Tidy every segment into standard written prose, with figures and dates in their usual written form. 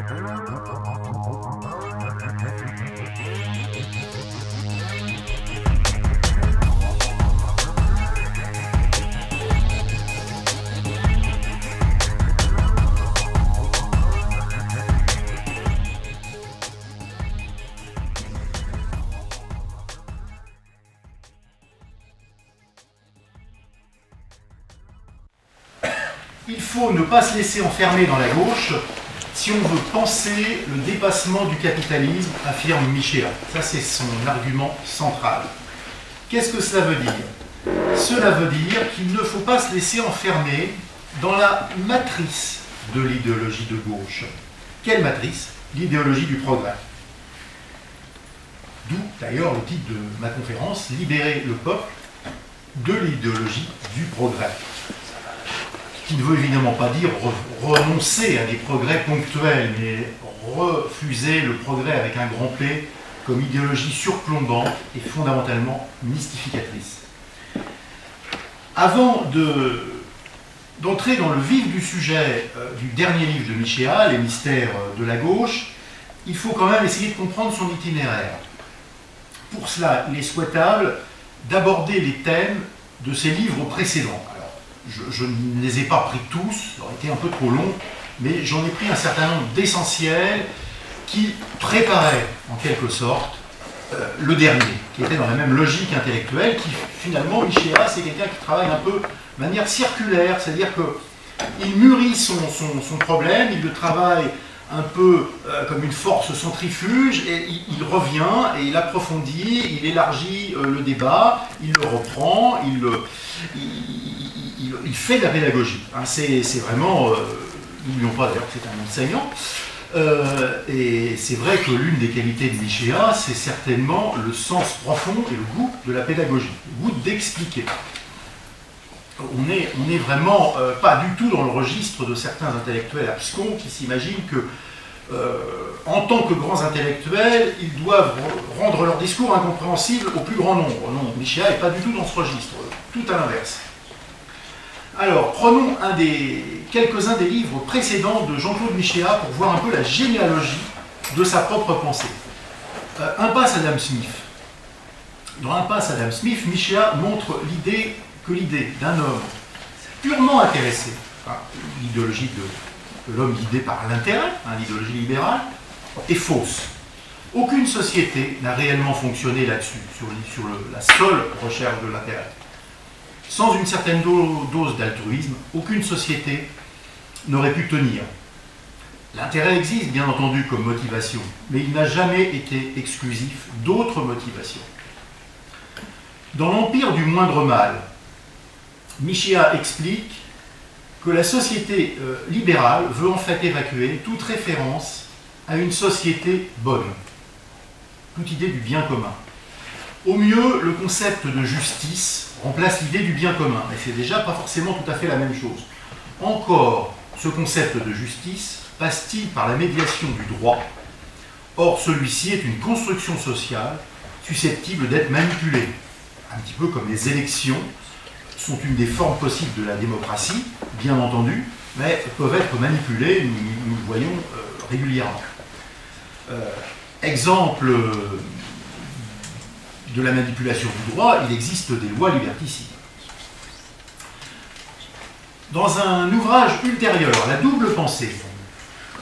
Il faut ne pas se laisser enfermer dans la gauche si on veut penser le dépassement du capitalisme, affirme Michéa. Ça, c'est son argument central. Qu'est-ce que cela veut dire? Cela veut dire qu'il ne faut pas se laisser enfermer dans la matrice de l'idéologie de gauche. Quelle matrice? L'idéologie du progrès. D'où, d'ailleurs, le titre de ma conférence, « Libérer le peuple de l'idéologie du progrès ». Qui ne veut évidemment pas dire renoncer à des progrès ponctuels, mais refuser le progrès avec un grand P comme idéologie surplombante et fondamentalement mystificatrice. Avant d'entrer dans le vif du sujet du dernier livre de Michéa, Les mystères de la gauche, il faut quand même essayer de comprendre son itinéraire. Pour cela, il est souhaitable d'aborder les thèmes de ses livres précédents. Je ne les ai pas pris tous, ça aurait été un peu trop long, mais j'en ai pris un certain nombre d'essentiels qui préparaient, en quelque sorte, le dernier, qui était dans la même logique intellectuelle, qui finalement, Michéa, c'est quelqu'un qui travaille un peu de manière circulaire, c'est-à-dire qu'il mûrit son problème, il le travaille un peu comme une force centrifuge, et il revient, et il approfondit, il élargit le débat, il le reprend, il fait de la pédagogie. Hein, c'est vraiment, n'oublions pas d'ailleurs que c'est un enseignant, et c'est vrai que l'une des qualités de Michéa, c'est certainement le sens profond et le goût de la pédagogie, le goût d'expliquer. On n'est vraiment pas du tout dans le registre de certains intellectuels abscons qui s'imaginent que, en tant que grands intellectuels, ils doivent rendre leur discours incompréhensible au plus grand nombre. Non, Michéa n'est pas du tout dans ce registre, tout à l'inverse. Alors, prenons quelques-uns des livres précédents de Jean-Claude Michéa pour voir un peu la généalogie de sa propre pensée. Impasse Adam Smith. Dans Impasse Adam Smith, Michéa montre que l'idée d'un homme purement intéressé, l'idéologie de l'homme guidé par l'intérêt, l'idéologie libérale, est fausse. Aucune société n'a réellement fonctionné là-dessus, sur la seule recherche de l'intérêt. Sans une certaine dose d'altruisme, aucune société n'aurait pu tenir. L'intérêt existe, bien entendu, comme motivation, mais il n'a jamais été exclusif d'autres motivations. Dans l'empire du moindre mal, Michéa explique que la société libérale veut en fait évacuer toute référence à une société bonne, toute idée du bien commun. Au mieux, le concept de justice remplace l'idée du bien commun, mais c'est déjà pas forcément tout à fait la même chose. Encore, ce concept de justice passe-t-il par la médiation du droit? Or, celui-ci est une construction sociale susceptible d'être manipulée, un petit peu comme les élections sont une des formes possibles de la démocratie, bien entendu, mais peuvent être manipulées, nous le voyons régulièrement. Exemple de la manipulation du droit, il existe des lois liberticides. Dans un ouvrage ultérieur, La double pensée,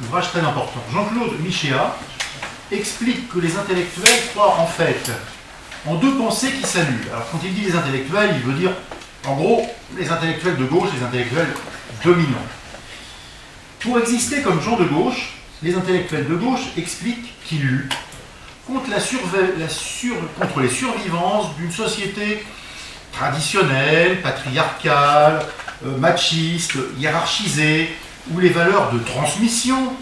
ouvrage très important, Jean-Claude Michéa explique que les intellectuels croient en fait en deux pensées qui s'annulent. Alors quand il dit les intellectuels, il veut dire en gros les intellectuels de gauche, les intellectuels dominants. Pour exister comme gens de gauche, les intellectuels de gauche expliquent qu'ils luttent contre les survivances d'une société traditionnelle, patriarcale, machiste, hiérarchisée, où les valeurs de transmission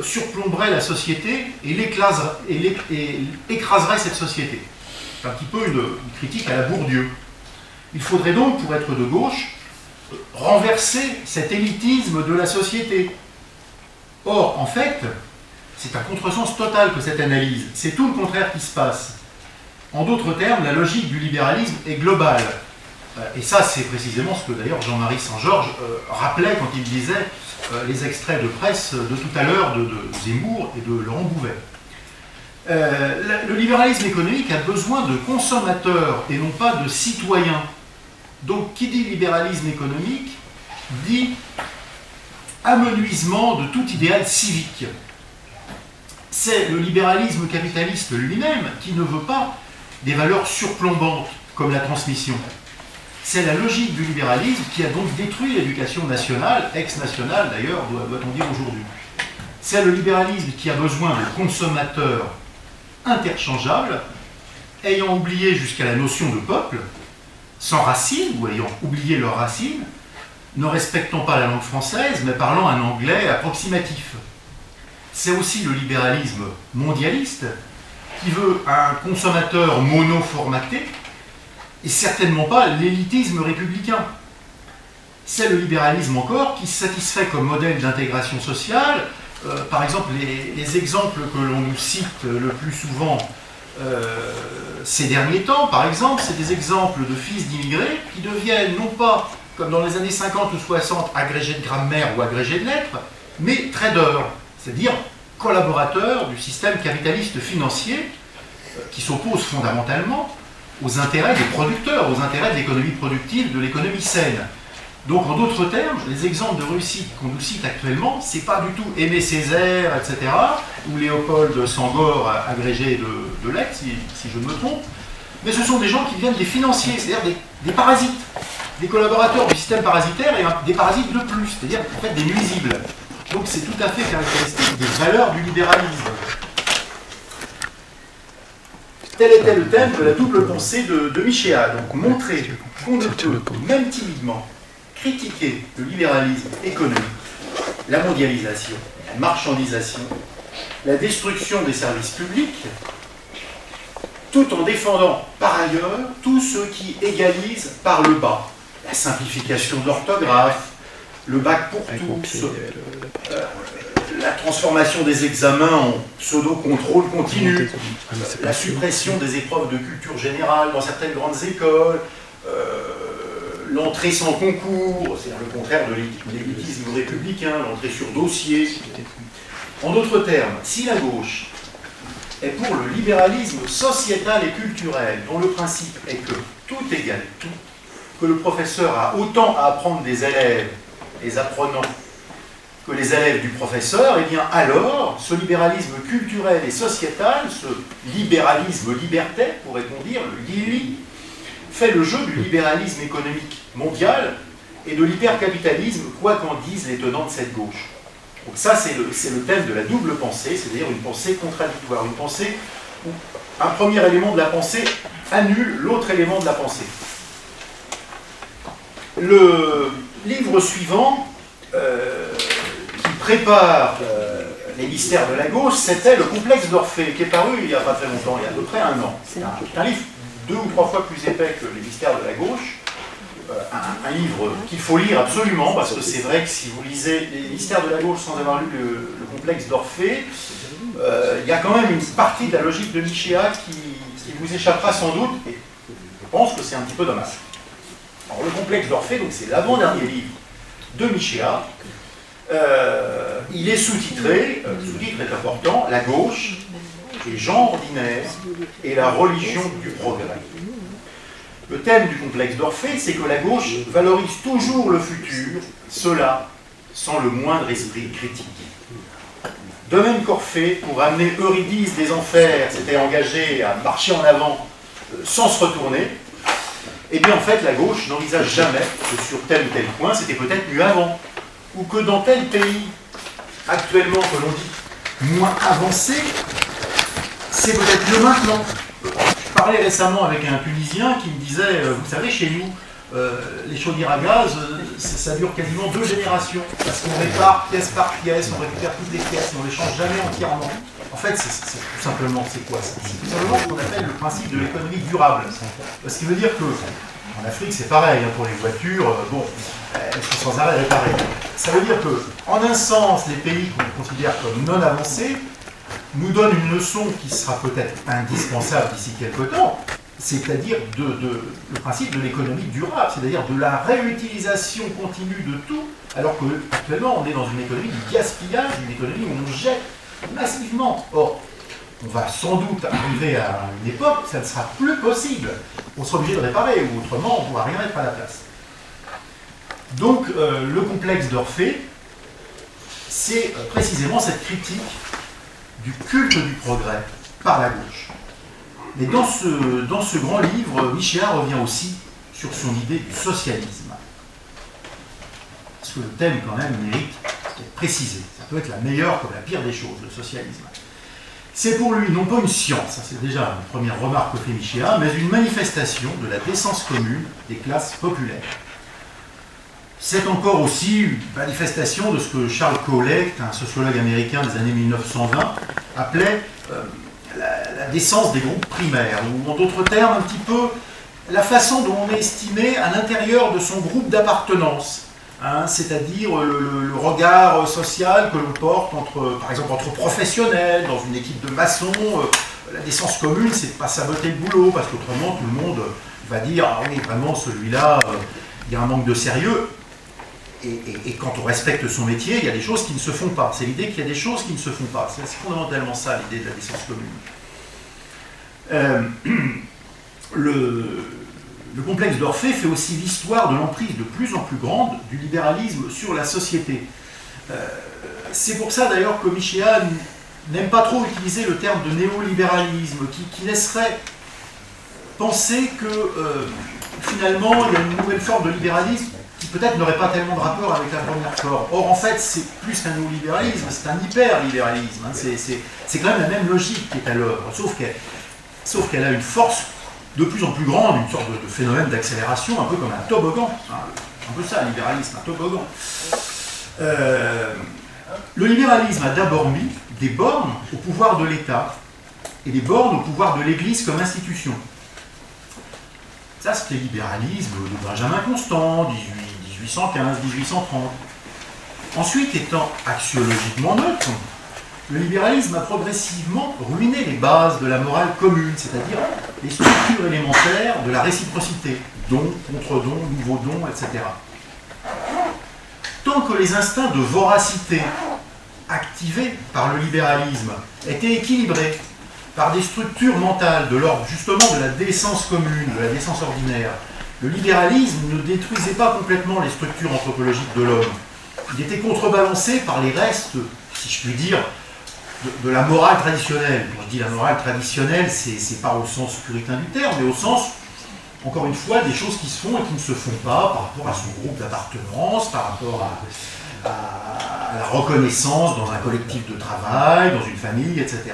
surplomberaient la société et écraseraient cette société. C'est un petit peu une critique à la Bourdieu. Il faudrait donc, pour être de gauche, renverser cet élitisme de la société. Or, en fait, c'est un contresens total que cette analyse. C'est tout le contraire qui se passe. En d'autres termes, la logique du libéralisme est globale. Et ça, c'est précisément ce que d'ailleurs Jean-Marie Saint-Georges rappelait quand il disait les extraits de presse de tout à l'heure de Zemmour et de Laurent Bouvet. Le libéralisme économique a besoin de consommateurs et non pas de citoyens. Donc, qui dit libéralisme économique dit amenuisement de tout idéal civique. C'est le libéralisme capitaliste lui-même qui ne veut pas des valeurs surplombantes comme la transmission. C'est la logique du libéralisme qui a donc détruit l'éducation nationale, ex-nationale d'ailleurs, doit-on dire aujourd'hui. C'est le libéralisme qui a besoin de consommateurs interchangeables, ayant oublié jusqu'à la notion de peuple, sans racines, ou ayant oublié leurs racines, ne respectant pas la langue française, mais parlant un anglais approximatif. C'est aussi le libéralisme mondialiste, qui veut un consommateur monoformaté, et certainement pas l'élitisme républicain. C'est le libéralisme encore qui se satisfait comme modèle d'intégration sociale. Par exemple, les exemples que l'on nous cite le plus souvent ces derniers temps, par exemple, c'est des exemples de fils d'immigrés qui deviennent non pas, comme dans les années 50 ou 60, agrégés de grammaire ou agrégés de lettres, mais traders, c'est-à-dire collaborateurs du système capitaliste financier qui s'oppose fondamentalement aux intérêts des producteurs, aux intérêts de l'économie productive, de l'économie saine. Donc, en d'autres termes, les exemples de réussite qu'on nous cite actuellement, c'est pas du tout Aimé Césaire, etc., ou Léopold Sangor, agrégé de lettres, si je ne me trompe, mais ce sont des gens qui viennent des financiers, c'est-à-dire des parasites, des collaborateurs du système parasitaire et des parasites de plus, c'est-à-dire en fait des nuisibles. Donc, c'est tout à fait caractéristique des valeurs du libéralisme. Tel était le thème de la double pensée de Michéa, donc montrer qu'on ne peut, même timidement, critiquer le libéralisme économique, la mondialisation, la marchandisation, la destruction des services publics, tout en défendant par ailleurs tout ce qui égalise par le bas. La simplification de l'orthographe, le bac pour tous, la transformation des examens en pseudo-contrôle continu, la suppression des épreuves de culture générale dans certaines grandes écoles, l'entrée sans concours, c'est le contraire de l'élitisme républicain, l'entrée sur dossier. En d'autres termes, si la gauche est pour le libéralisme sociétal et culturel, dont le principe est que tout égale tout, que le professeur a autant à apprendre des élèves, les apprenants, que les élèves du professeur, eh bien alors, ce libéralisme culturel et sociétal, ce libéralisme libertaire, pourrait-on dire, le LILI, fait le jeu du libéralisme économique mondial et de l'hypercapitalisme, quoi qu'en disent les tenants de cette gauche. Donc ça, c'est le thème de la double pensée, c'est-à-dire une pensée contradictoire, une pensée où un premier élément de la pensée annule l'autre élément de la pensée. Le livre suivant, qui prépare les mystères de la gauche, c'était Le complexe d'Orphée, qui est paru il n'y a pas très longtemps, il y a à peu près un an. C'est un livre 2 ou 3 fois plus épais que Les mystères de la gauche, un livre qu'il faut lire absolument, parce que c'est vrai que si vous lisez Les mystères de la gauche sans avoir lu le complexe d'Orphée, il y a quand même une partie de la logique de Michéa qui vous échappera sans doute, et je pense que c'est un petit peu dommage. Alors, le complexe d'Orphée, donc c'est l'avant-dernier livre de Michéa. Il est sous-titré, le sous-titre est important, La gauche, les gens ordinaires et la religion du progrès. Le thème du complexe d'Orphée, c'est que la gauche valorise toujours le futur, cela sans le moindre esprit critique. De même qu'Orphée, pour amener Eurydice des enfers, s'était engagé à marcher en avant sans se retourner, eh bien en fait la gauche n'envisage jamais que sur tel ou tel point, c'était peut-être mieux avant, ou que dans tel pays actuellement que l'on dit moins avancé, c'est peut-être mieux maintenant. Je parlais récemment avec un Tunisien qui me disait, vous savez, chez nous, les chaudières à gaz, ça dure quasiment 2 générations, parce qu'on répare pièce par pièce, on récupère toutes les pièces, mais on ne les change jamais entièrement. En fait, c'est tout simplement, c'est quoi ça? C'est tout simplement ce qu'on appelle le principe de l'économie durable. Ce qui veut dire que, en Afrique, c'est pareil, hein, pour les voitures, bon, elles sont sans arrêt réparées. Ça veut dire que, en un sens, les pays qu'on considère comme non avancés nous donnent une leçon qui sera peut-être indispensable d'ici quelques temps, c'est-à-dire le principe de l'économie durable, c'est-à-dire de la réutilisation continue de tout, alors qu'actuellement on est dans une économie du gaspillage, une économie où on jette massivement. Or, on va sans doute arriver à une époque où ça ne sera plus possible. On sera obligé de réparer, ou autrement on ne pourra rien mettre à la place. Donc le complexe d'Orphée, c'est précisément cette critique du culte du progrès par la gauche. Mais dans ce grand livre, Michéa revient aussi sur son idée du socialisme. Parce que le thème, quand même, mérite d'être précisé. Ça peut être la meilleure comme la pire des choses, le socialisme. C'est pour lui non pas une science, ça c'est déjà une première remarque que fait Michéa, mais une manifestation de la décence commune des classes populaires. C'est encore aussi une manifestation de ce que Charles Collet, un sociologue américain des années 1920, appelait la décence des groupes primaires, ou en d'autres termes, un petit peu la façon dont on est estimé à l'intérieur de son groupe d'appartenance, hein, c'est-à-dire le regard social que l'on porte, par exemple entre professionnels, dans une équipe de maçons. La décence commune, c'est de ne pas saboter le boulot, parce qu'autrement tout le monde va dire « Ah oui, vraiment, celui-là, il y a un manque de sérieux ». Et quand on respecte son métier, il y a des choses qui ne se font pas. C'est l'idée qu'il y a des choses qui ne se font pas. C'est fondamentalement ça, l'idée de la décence commune. Le complexe d'Orphée fait aussi l'histoire de l'emprise de plus en plus grande du libéralisme sur la société. C'est pour ça d'ailleurs que Michéa n'aime pas trop utiliser le terme de néolibéralisme, qui laisserait penser que finalement il y a une nouvelle forme de libéralisme qui peut-être n'aurait pas tellement de rapport avec la première forme. Or, en fait, c'est plus qu'un néolibéralisme, c'est un hyper-libéralisme. Hein. C'est quand même la même logique qui est à l'œuvre, sauf qu'elle a une force de plus en plus grande, une sorte de phénomène d'accélération, un peu comme un toboggan. Hein. Un peu ça, un libéralisme, un toboggan. Le libéralisme a d'abord mis des bornes au pouvoir de l'État et des bornes au pouvoir de l'Église comme institution. Ça, c'était le libéralisme de Benjamin Constant, 1815-1830. Ensuite, étant axiologiquement neutre, le libéralisme a progressivement ruiné les bases de la morale commune, c'est-à-dire les structures élémentaires de la réciprocité, don, contre-don, nouveau don, etc. Tant que les instincts de voracité activés par le libéralisme étaient équilibrés par des structures mentales de l'ordre justement de la décence commune, de la décence ordinaire, le libéralisme ne détruisait pas complètement les structures anthropologiques de l'homme. Il était contrebalancé par les restes, si je puis dire, de la morale traditionnelle. Quand je dis la morale traditionnelle, c'est pas au sens puritain du terme, mais au sens, encore une fois, des choses qui se font et qui ne se font pas par rapport à son groupe d'appartenance, par rapport à la reconnaissance dans un collectif de travail, dans une famille, etc.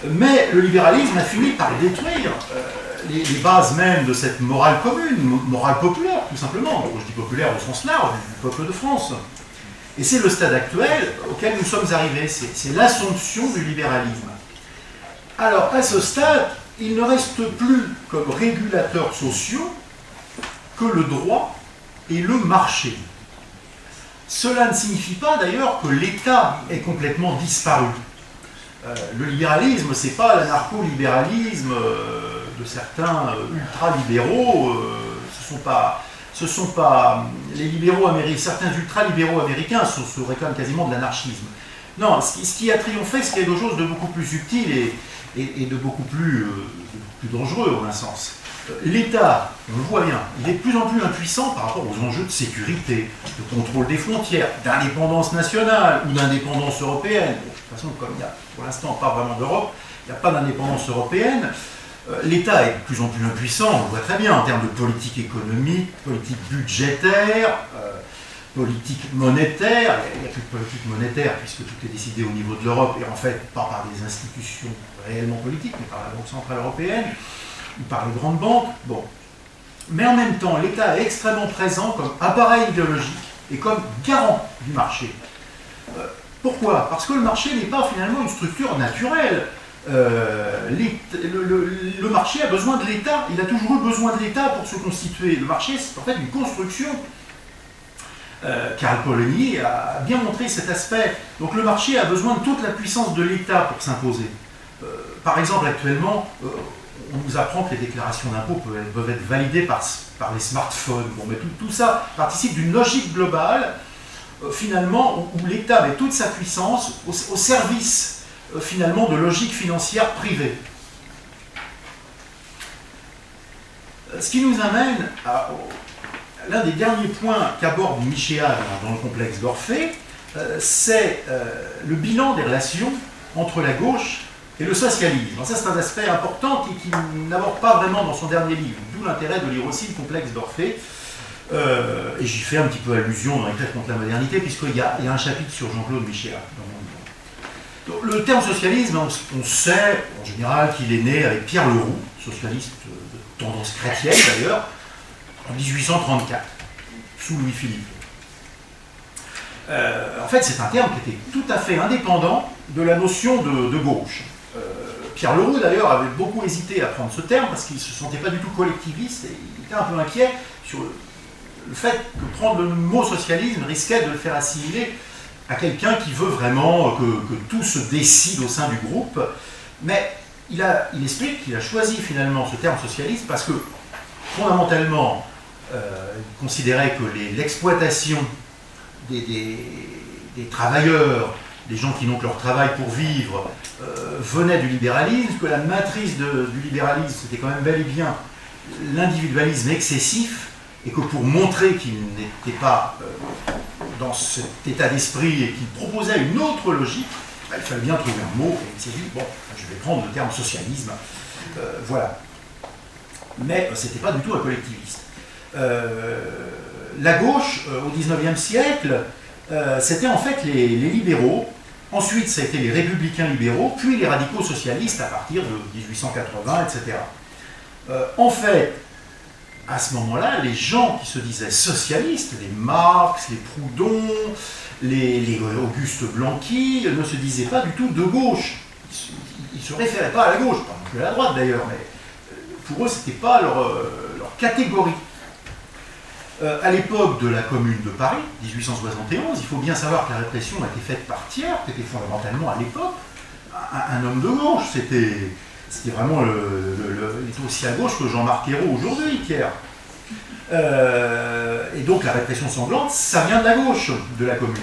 Mais le libéralisme a fini par détruire les bases même de cette morale commune, morale populaire, tout simplement. Je dis populaire au sens large, du peuple de France. Et c'est le stade actuel auquel nous sommes arrivés, c'est l'assomption du libéralisme. Alors, à ce stade, il ne reste plus comme régulateurs sociaux que le droit et le marché. Cela ne signifie pas d'ailleurs que l'État est complètement disparu. Le libéralisme, ce n'est pas l'anarcho-libéralisme de certains ultra-libéraux, ce sont pas les libéraux américains, certains ultra-libéraux américains se réclament quasiment de l'anarchisme. Non, ce qui a triomphé, c'est quelque chose de beaucoup plus subtil et de beaucoup plus dangereux, en un sens. L'État, on le voit bien, il est de plus en plus impuissant par rapport aux enjeux de sécurité, de contrôle des frontières, d'indépendance nationale ou d'indépendance européenne. Bon, de toute façon, comme il n'y a pour l'instant pas vraiment d'Europe, il n'y a pas d'indépendance européenne, l'État est de plus en plus impuissant, on le voit très bien, en termes de politique économique, politique budgétaire, politique monétaire. Il n'y a plus de politique monétaire puisque tout est décidé au niveau de l'Europe et en fait pas par des institutions réellement politiques, mais par la Banque Centrale Européenne ou par les grandes banques. Bon. Mais en même temps, l'État est extrêmement présent comme appareil idéologique et comme garant du marché. Pourquoi? Parce que le marché n'est pas finalement une structure naturelle. Le marché a besoin de l'État, il a toujours eu besoin de l'État pour se constituer. Le marché, c'est en fait une construction. Karl Polanyi a bien montré cet aspect. Donc le marché a besoin de toute la puissance de l'État pour s'imposer. Par exemple, actuellement, on nous apprend que les déclarations d'impôts peuvent être validées par les smartphones. Bon, mais tout ça participe d'une logique globale, finalement, où l'État met toute sa puissance au service, finalement, de logiques financières privées. Ce qui nous amène à l'un des derniers points qu'aborde Michéa dans le complexe d'Orphée, c'est le bilan des relations entre la gauche et le socialisme. Alors ça, c'est un aspect important qui n'aborde pas vraiment dans son dernier livre, d'où l'intérêt de lire aussi le complexe d'Orphée. Et j'y fais un petit peu allusion dans les textes contre la modernité, puisqu'il y a un chapitre sur Jean-Claude Michéa. Donc, le terme socialisme, on sait en général qu'il est né avec Pierre Leroux, socialiste de tendance chrétienne d'ailleurs, en 1834, sous Louis-Philippe. En fait, c'est un terme qui était tout à fait indépendant de la notion de gauche. Pierre Leroux, d'ailleurs, avait beaucoup hésité à prendre ce terme parce qu'il ne se sentait pas du tout collectiviste et il était un peu inquiet sur le fait que prendre le mot socialisme risquait de le faire assimiler à quelqu'un qui veut vraiment que tout se décide au sein du groupe. Mais il explique qu'il a choisi finalement ce terme socialiste parce que, fondamentalement, il considérait que l'exploitation des travailleurs, des gens qui n'ont que leur travail pour vivre, venait du libéralisme, que la matrice du libéralisme, c'était quand même bel et bien l'individualisme excessif, et que pour montrer qu'il n'était pas dans cet état d'esprit et qu'il proposait une autre logique, il fallait bien trouver un mot, et il s'est dit, bon, je vais prendre le terme socialisme, voilà. Mais ce n'était pas du tout un collectiviste. La gauche, au XIXe siècle, c'était en fait les libéraux, ensuite ça a été les républicains libéraux, puis les radicaux socialistes à partir de 1880, etc. En fait, à ce moment-là, les gens qui se disaient socialistes, les Marx, les Proudhon, les Auguste Blanqui, ne se disaient pas du tout de gauche. Ils ne se référaient pas à la gauche, pas non plus à la droite d'ailleurs, mais pour eux, ce n'était pas leur catégorie. À l'époque de la Commune de Paris, 1871, il faut bien savoir que la répression a été faite par Thiers, qui était fondamentalement à l'époque un homme de gauche. C'était vraiment il était aussi à gauche que Jean-Marc Ayrault aujourd'hui, Thiers. Et donc la répression sanglante, ça vient de la gauche de la Commune.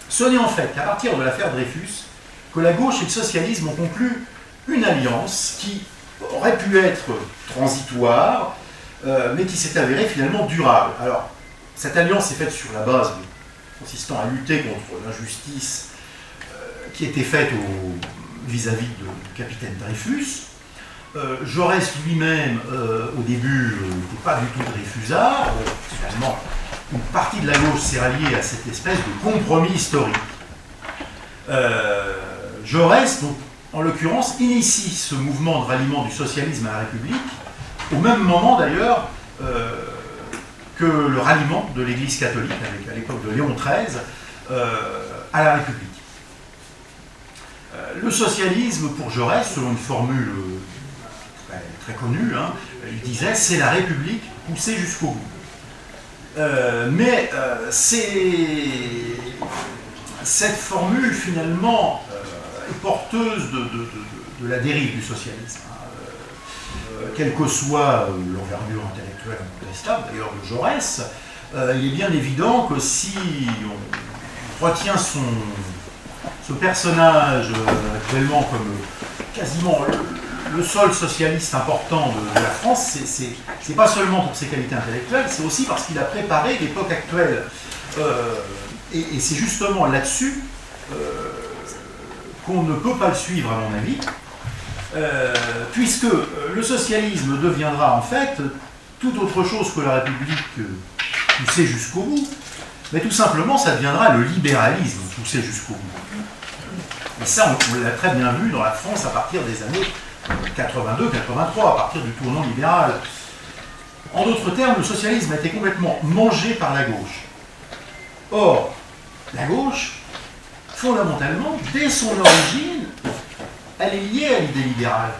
Ce n'est en fait qu'à partir de l'affaire Dreyfus que la gauche et le socialisme ont conclu une alliance qui aurait pu être transitoire, mais qui s'est avérée finalement durable. Alors, cette alliance est faite sur la base consistant à lutter contre l'injustice qui était faite vis-à-vis du capitaine Dreyfus. Jaurès lui-même, au début, n'était pas du tout dreyfusard. Finalement, une partie de la gauche s'est ralliée à cette espèce de compromis historique. Jaurès, donc, en l'occurrence, initie ce mouvement de ralliement du socialisme à la République, au même moment d'ailleurs que le ralliement de l'Église catholique, à l'époque de Léon XIII, à la République. Le socialisme, pour Jaurès, selon une formule très connue, hein, il disait « c'est la République poussée jusqu'au bout ». Mais cette formule, finalement, est porteuse de la dérive du socialisme. Quelle que soit l'envergure intellectuelle incontestable, d'ailleurs de Jaurès, il est bien évident que si on retient ce personnage actuellement comme quasiment le seul socialiste important de la France, c'est pas seulement pour ses qualités intellectuelles, c'est aussi parce qu'il a préparé l'époque actuelle. Et c'est justement là-dessus qu'on ne peut pas le suivre, à mon avis, puisque le socialisme deviendra en fait tout autre chose que la République poussée jusqu'au bout, mais tout simplement ça deviendra le libéralisme poussé jusqu'au bout. Et ça, on l'a très bien vu dans la France à partir des années 82-83, à partir du tournant libéral. En d'autres termes, le socialisme a été complètement mangé par la gauche. Or, la gauche, fondamentalement, dès son origine, elle est liée à l'idée libérale.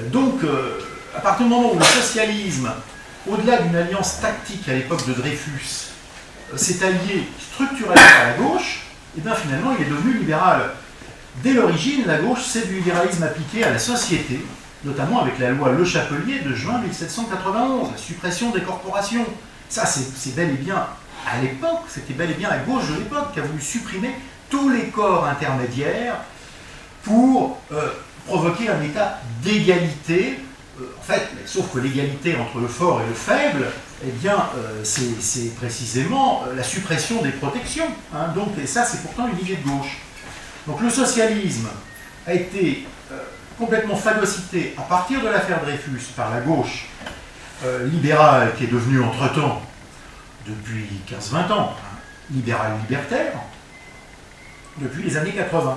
Donc, à partir du moment où le socialisme, au-delà d'une alliance tactique à l'époque de Dreyfus, s'est allié structurellement à la gauche, et bien finalement il est devenu libéral. Dès l'origine, la gauche, c'est du libéralisme appliqué à la société, notamment avec la loi Le Chapelier de juin 1791, la suppression des corporations. Ça, c'est bel et bien, à l'époque, c'était bel et bien la gauche de l'époque qui a voulu supprimer tous les corps intermédiaires pour provoquer un état d'égalité. En fait, sauf que l'égalité entre le fort et le faible, eh bien, c'est précisément la suppression des protections. Hein. Donc, et ça, c'est pourtant une idée de gauche. Donc, le socialisme a été complètement phagocyté à partir de l'affaire Dreyfus par la gauche libérale qui est devenue entre-temps, depuis 15-20 ans, libérale libertaire, depuis les années 80.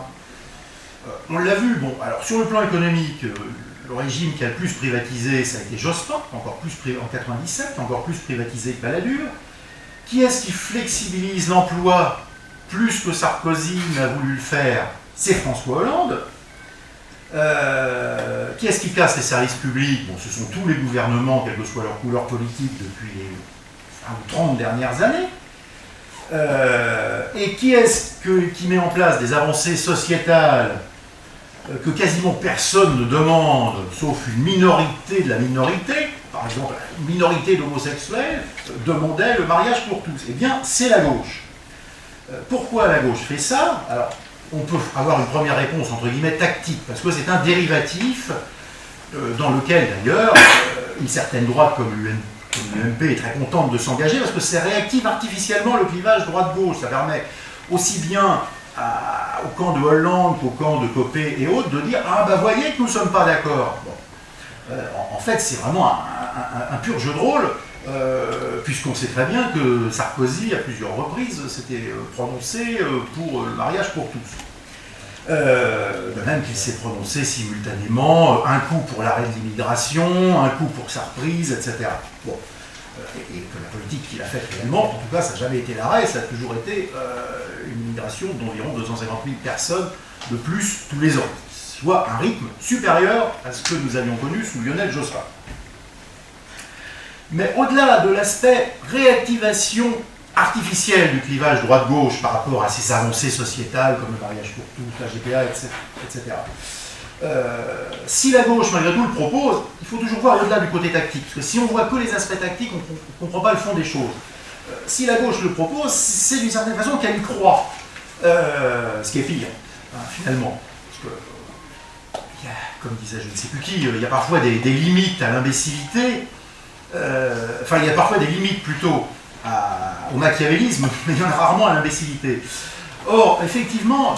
On l'a vu, bon, alors sur le plan économique, le régime qui a le plus privatisé, ça a été Jospin, encore plus en 97, encore plus privatisé que Balladur. Qui est-ce qui flexibilise l'emploi plus que Sarkozy n'a voulu le faire? C'est François Hollande. Qui est-ce qui casse les services publics? Bon, ce sont tous les gouvernements, quelle que soit leur couleur politique, depuis les 20 ou 30 dernières années. Et qui est-ce qui met en place des avancées sociétales que quasiment personne ne demande, sauf une minorité de la minorité? Par exemple, une minorité d'homosexuels demandait le mariage pour tous. Eh bien, c'est la gauche. Pourquoi la gauche fait ça? Alors, on peut avoir une première réponse, entre guillemets, tactique, parce que c'est un dérivatif dans lequel, d'ailleurs, une certaine droite comme l'UMP est très contente de s'engager, parce que ça réactive artificiellement le clivage droite-gauche. Ça permet aussi bien au camp de Hollande qu'au camp de Copé et autres de dire « Ah, bah voyez que nous ne sommes pas d'accord bon. ». En fait, c'est vraiment un pur jeu de rôle, puisqu'on sait très bien que Sarkozy, à plusieurs reprises, s'était prononcé pour le mariage pour tous. De même qu'il s'est prononcé simultanément, un coup pour l'arrêt de l'immigration, un coup pour sa reprise, etc. Bon. Et que la politique qu'il a faite réellement, en tout cas, ça n'a jamais été l'arrêt, ça a toujours été une immigration d'environ 250 000 personnes de plus tous les ans, soit un rythme supérieur à ce que nous avions connu sous Lionel Jospin. Mais au-delà de l'aspect réactivation artificielle du clivage droite-gauche par rapport à ces avancées sociétales comme le mariage pour tous, la GPA, etc. Si la gauche, malgré tout, le propose, il faut toujours voir au-delà du côté tactique. Parce que si on voit que les aspects tactiques, on ne comprend pas le fond des choses. Si la gauche le propose, c'est d'une certaine façon qu'elle y croit. Ce qui est pire, hein, finalement. Parce que, comme disait je ne sais plus qui, il y a parfois des limites à l'imbécilité. Enfin, il y a parfois des limites plutôt au machiavélisme, mais il y en a rarement à l'imbécilité. Or, effectivement,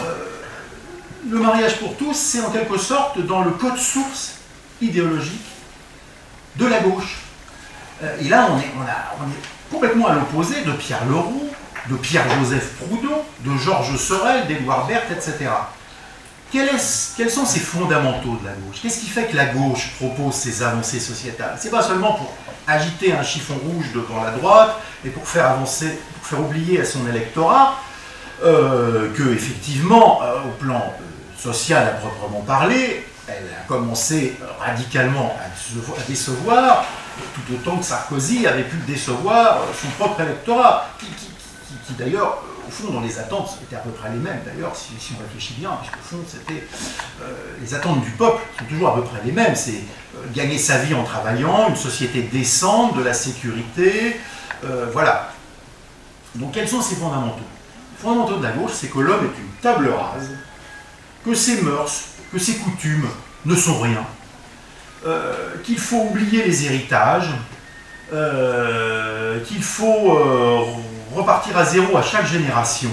le mariage pour tous, c'est en quelque sorte dans le code source idéologique de la gauche. Et là, on est complètement à l'opposé de Pierre Leroux, de Pierre-Joseph Proudhon, de Georges Sorel, d'Édouard Berthe, etc. Quels sont ces fondamentaux de la gauche? Qu'est-ce qui fait que la gauche propose ces avancées sociétales? C'est pas seulement pour agiter un chiffon rouge devant la droite et pour faire avancer, pour faire oublier à son électorat que, effectivement, au plan social à proprement parler, elle a commencé radicalement à décevoir, tout autant que Sarkozy avait pu décevoir son propre électorat, qui d'ailleurs, au fond, dans les attentes, étaient à peu près les mêmes, d'ailleurs, si on réfléchit bien, puisqu'au fond, c'était les attentes du peuple sont toujours à peu près les mêmes, c'est gagner sa vie en travaillant, une société décente, de la sécurité, voilà. Donc, quels sont ces fondamentaux? Les fondamentaux de la gauche, c'est que l'homme est une table rase, que ses mœurs, que ses coutumes ne sont rien, qu'il faut oublier les héritages, qu'il faut repartir à zéro à chaque génération,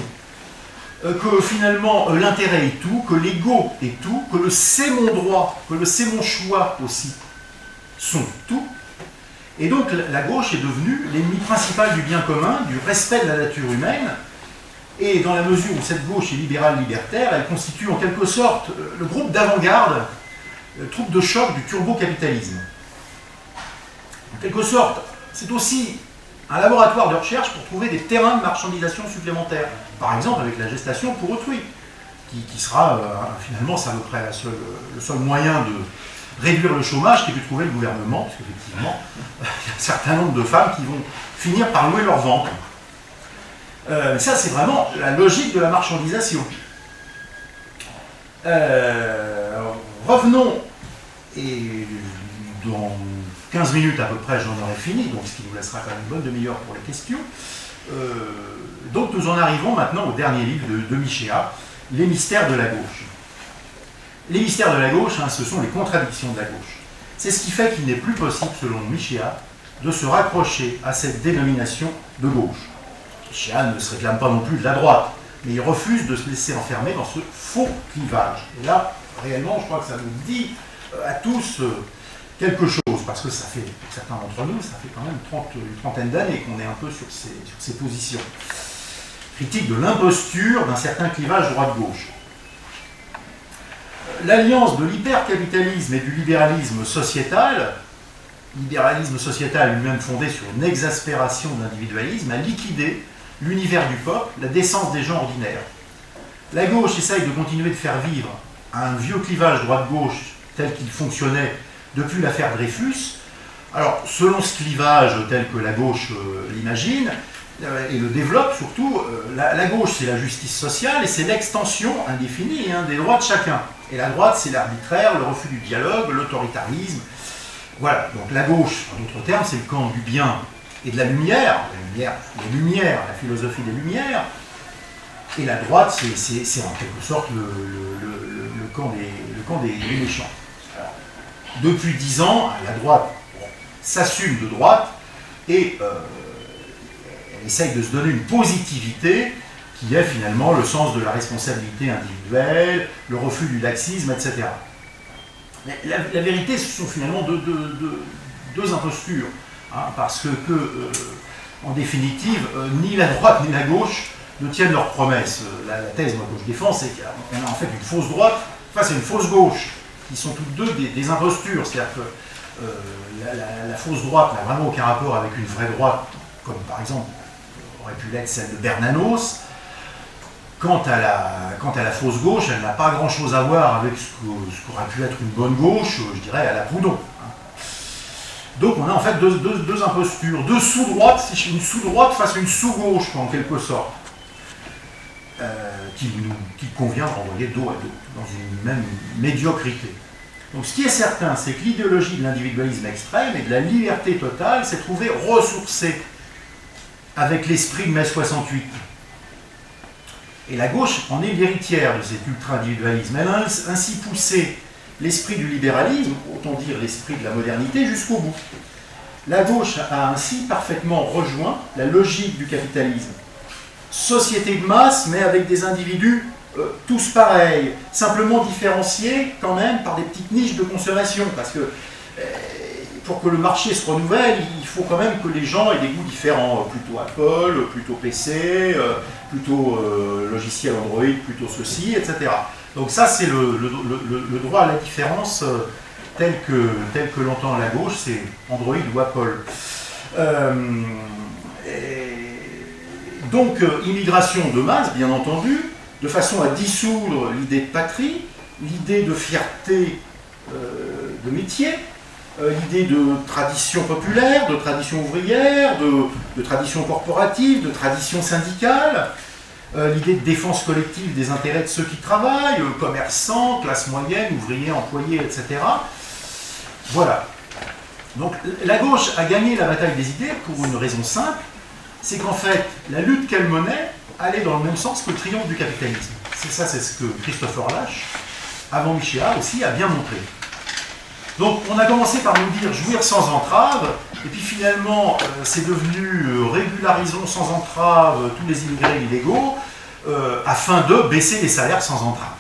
que finalement l'intérêt est tout, que l'ego est tout, que le c'est mon droit, que le c'est mon choix aussi sont tout. Et donc la gauche est devenue l'ennemi principal du bien commun, du respect de la nature humaine. Et dans la mesure où cette gauche est libérale-libertaire, elle constitue en quelque sorte le groupe d'avant-garde, le troupe de choc du turbo-capitalisme. En quelque sorte, c'est aussi un laboratoire de recherche pour trouver des terrains de marchandisation supplémentaires. Par exemple avec la gestation pour autrui, qui sera finalement, c'est à peu près le seul moyen de réduire le chômage qu'ait pu trouver le gouvernement, parce qu'effectivement, il y a un certain nombre de femmes qui vont finir par louer leur ventre. Ça, c'est vraiment la logique de la marchandisation. Revenons Et dans 15 minutes à peu près, j'en aurai fini, donc ce qui nous laissera quand même une bonne demi-heure pour les questions. Donc nous en arrivons maintenant au dernier livre de Michéa, Les mystères de la gauche. Les mystères de la gauche, hein, ce sont les contradictions de la gauche. C'est ce qui fait qu'il n'est plus possible, selon Michéa, de se raccrocher à cette dénomination de gauche. Michéa ne se réclame pas non plus de la droite, mais il refuse de se laisser enfermer dans ce faux clivage. Et là, réellement, je crois que ça nous dit à tous quelque chose, parce que ça fait, pour certains d'entre nous, ça fait quand même une trentaine d'années qu'on est un peu sur ces positions. Critique de l'imposture d'un certain clivage droite-gauche. L'alliance de l'hypercapitalisme et du libéralisme sociétal lui-même fondé sur une exaspération de l'individualisme, a liquidé l'univers du peuple, la décence des gens ordinaires. La gauche essaye de continuer de faire vivre un vieux clivage droite-gauche tel qu'il fonctionnait depuis l'affaire Dreyfus. Alors, selon ce clivage tel que la gauche l'imagine, et le développe surtout, la gauche c'est la justice sociale et c'est l'extension indéfinie des droits de chacun. Et la droite c'est l'arbitraire, le refus du dialogue, l'autoritarisme. Voilà, donc la gauche, en d'autres termes, c'est le camp du bien et de la lumière, les Lumières, la philosophie des Lumières, et la droite c'est en quelque sorte le camp des méchants. Alors, depuis 10 ans, la droite s'assume de droite et elle essaye de se donner une positivité qui est finalement le sens de la responsabilité individuelle, le refus du laxisme, etc. Mais la vérité, ce sont finalement deux impostures, hein, parce que en définitive, ni la droite ni la gauche ne tiennent leurs promesses. La thèse moi, que je défends, c'est qu'on a en fait une fausse droite face à une fausse gauche, qui sont toutes deux des impostures. C'est-à-dire que la fausse droite n'a vraiment aucun rapport avec une vraie droite, comme par exemple aurait pu l'être celle de Bernanos. Quant à la fausse gauche, elle n'a pas grand-chose à voir avec ce qu'aurait pu être une bonne gauche, je dirais à la Proudhon. Donc on a en fait deux impostures, deux sous-droites, une sous-droite face à une sous-gauche, en quelque sorte, qu'il convient de renvoyer dos à dos, dans une même médiocrité. Donc ce qui est certain, c'est que l'idéologie de l'individualisme extrême et de la liberté totale s'est trouvée ressourcée avec l'esprit de mai 68. Et la gauche en est l'héritière de cet ultra-individualisme. Elle a ainsi poussé l'esprit du libéralisme, autant dire l'esprit de la modernité, jusqu'au bout. La gauche a ainsi parfaitement rejoint la logique du capitalisme. Société de masse, mais avec des individus tous pareils, simplement différenciés quand même par des petites niches de consommation, parce que pour que le marché se renouvelle, il faut quand même que les gens aient des goûts différents, plutôt Apple, plutôt PC, plutôt logiciel Android, plutôt ceci, etc. Donc ça, c'est le droit à la différence tel que l'entend la gauche, c'est Android ou Apple. Donc, immigration de masse, bien entendu, de façon à dissoudre l'idée de patrie, l'idée de fierté de métier, l'idée de tradition populaire, de tradition ouvrière, de tradition corporative, de tradition syndicale, l'idée de défense collective des intérêts de ceux qui travaillent, commerçants, classe moyenne, ouvriers, employés, etc. Voilà. Donc la gauche a gagné la bataille des idées pour une raison simple, c'est qu'en fait, la lutte qu'elle menait allait dans le même sens que le triomphe du capitalisme. C'est ça, c'est ce que Christopher Lasch, avant Michéa aussi, a bien montré. Donc on a commencé par nous dire jouir sans entrave, et puis finalement c'est devenu régularisons sans entrave tous les immigrés illégaux, afin de baisser les salaires sans entrave.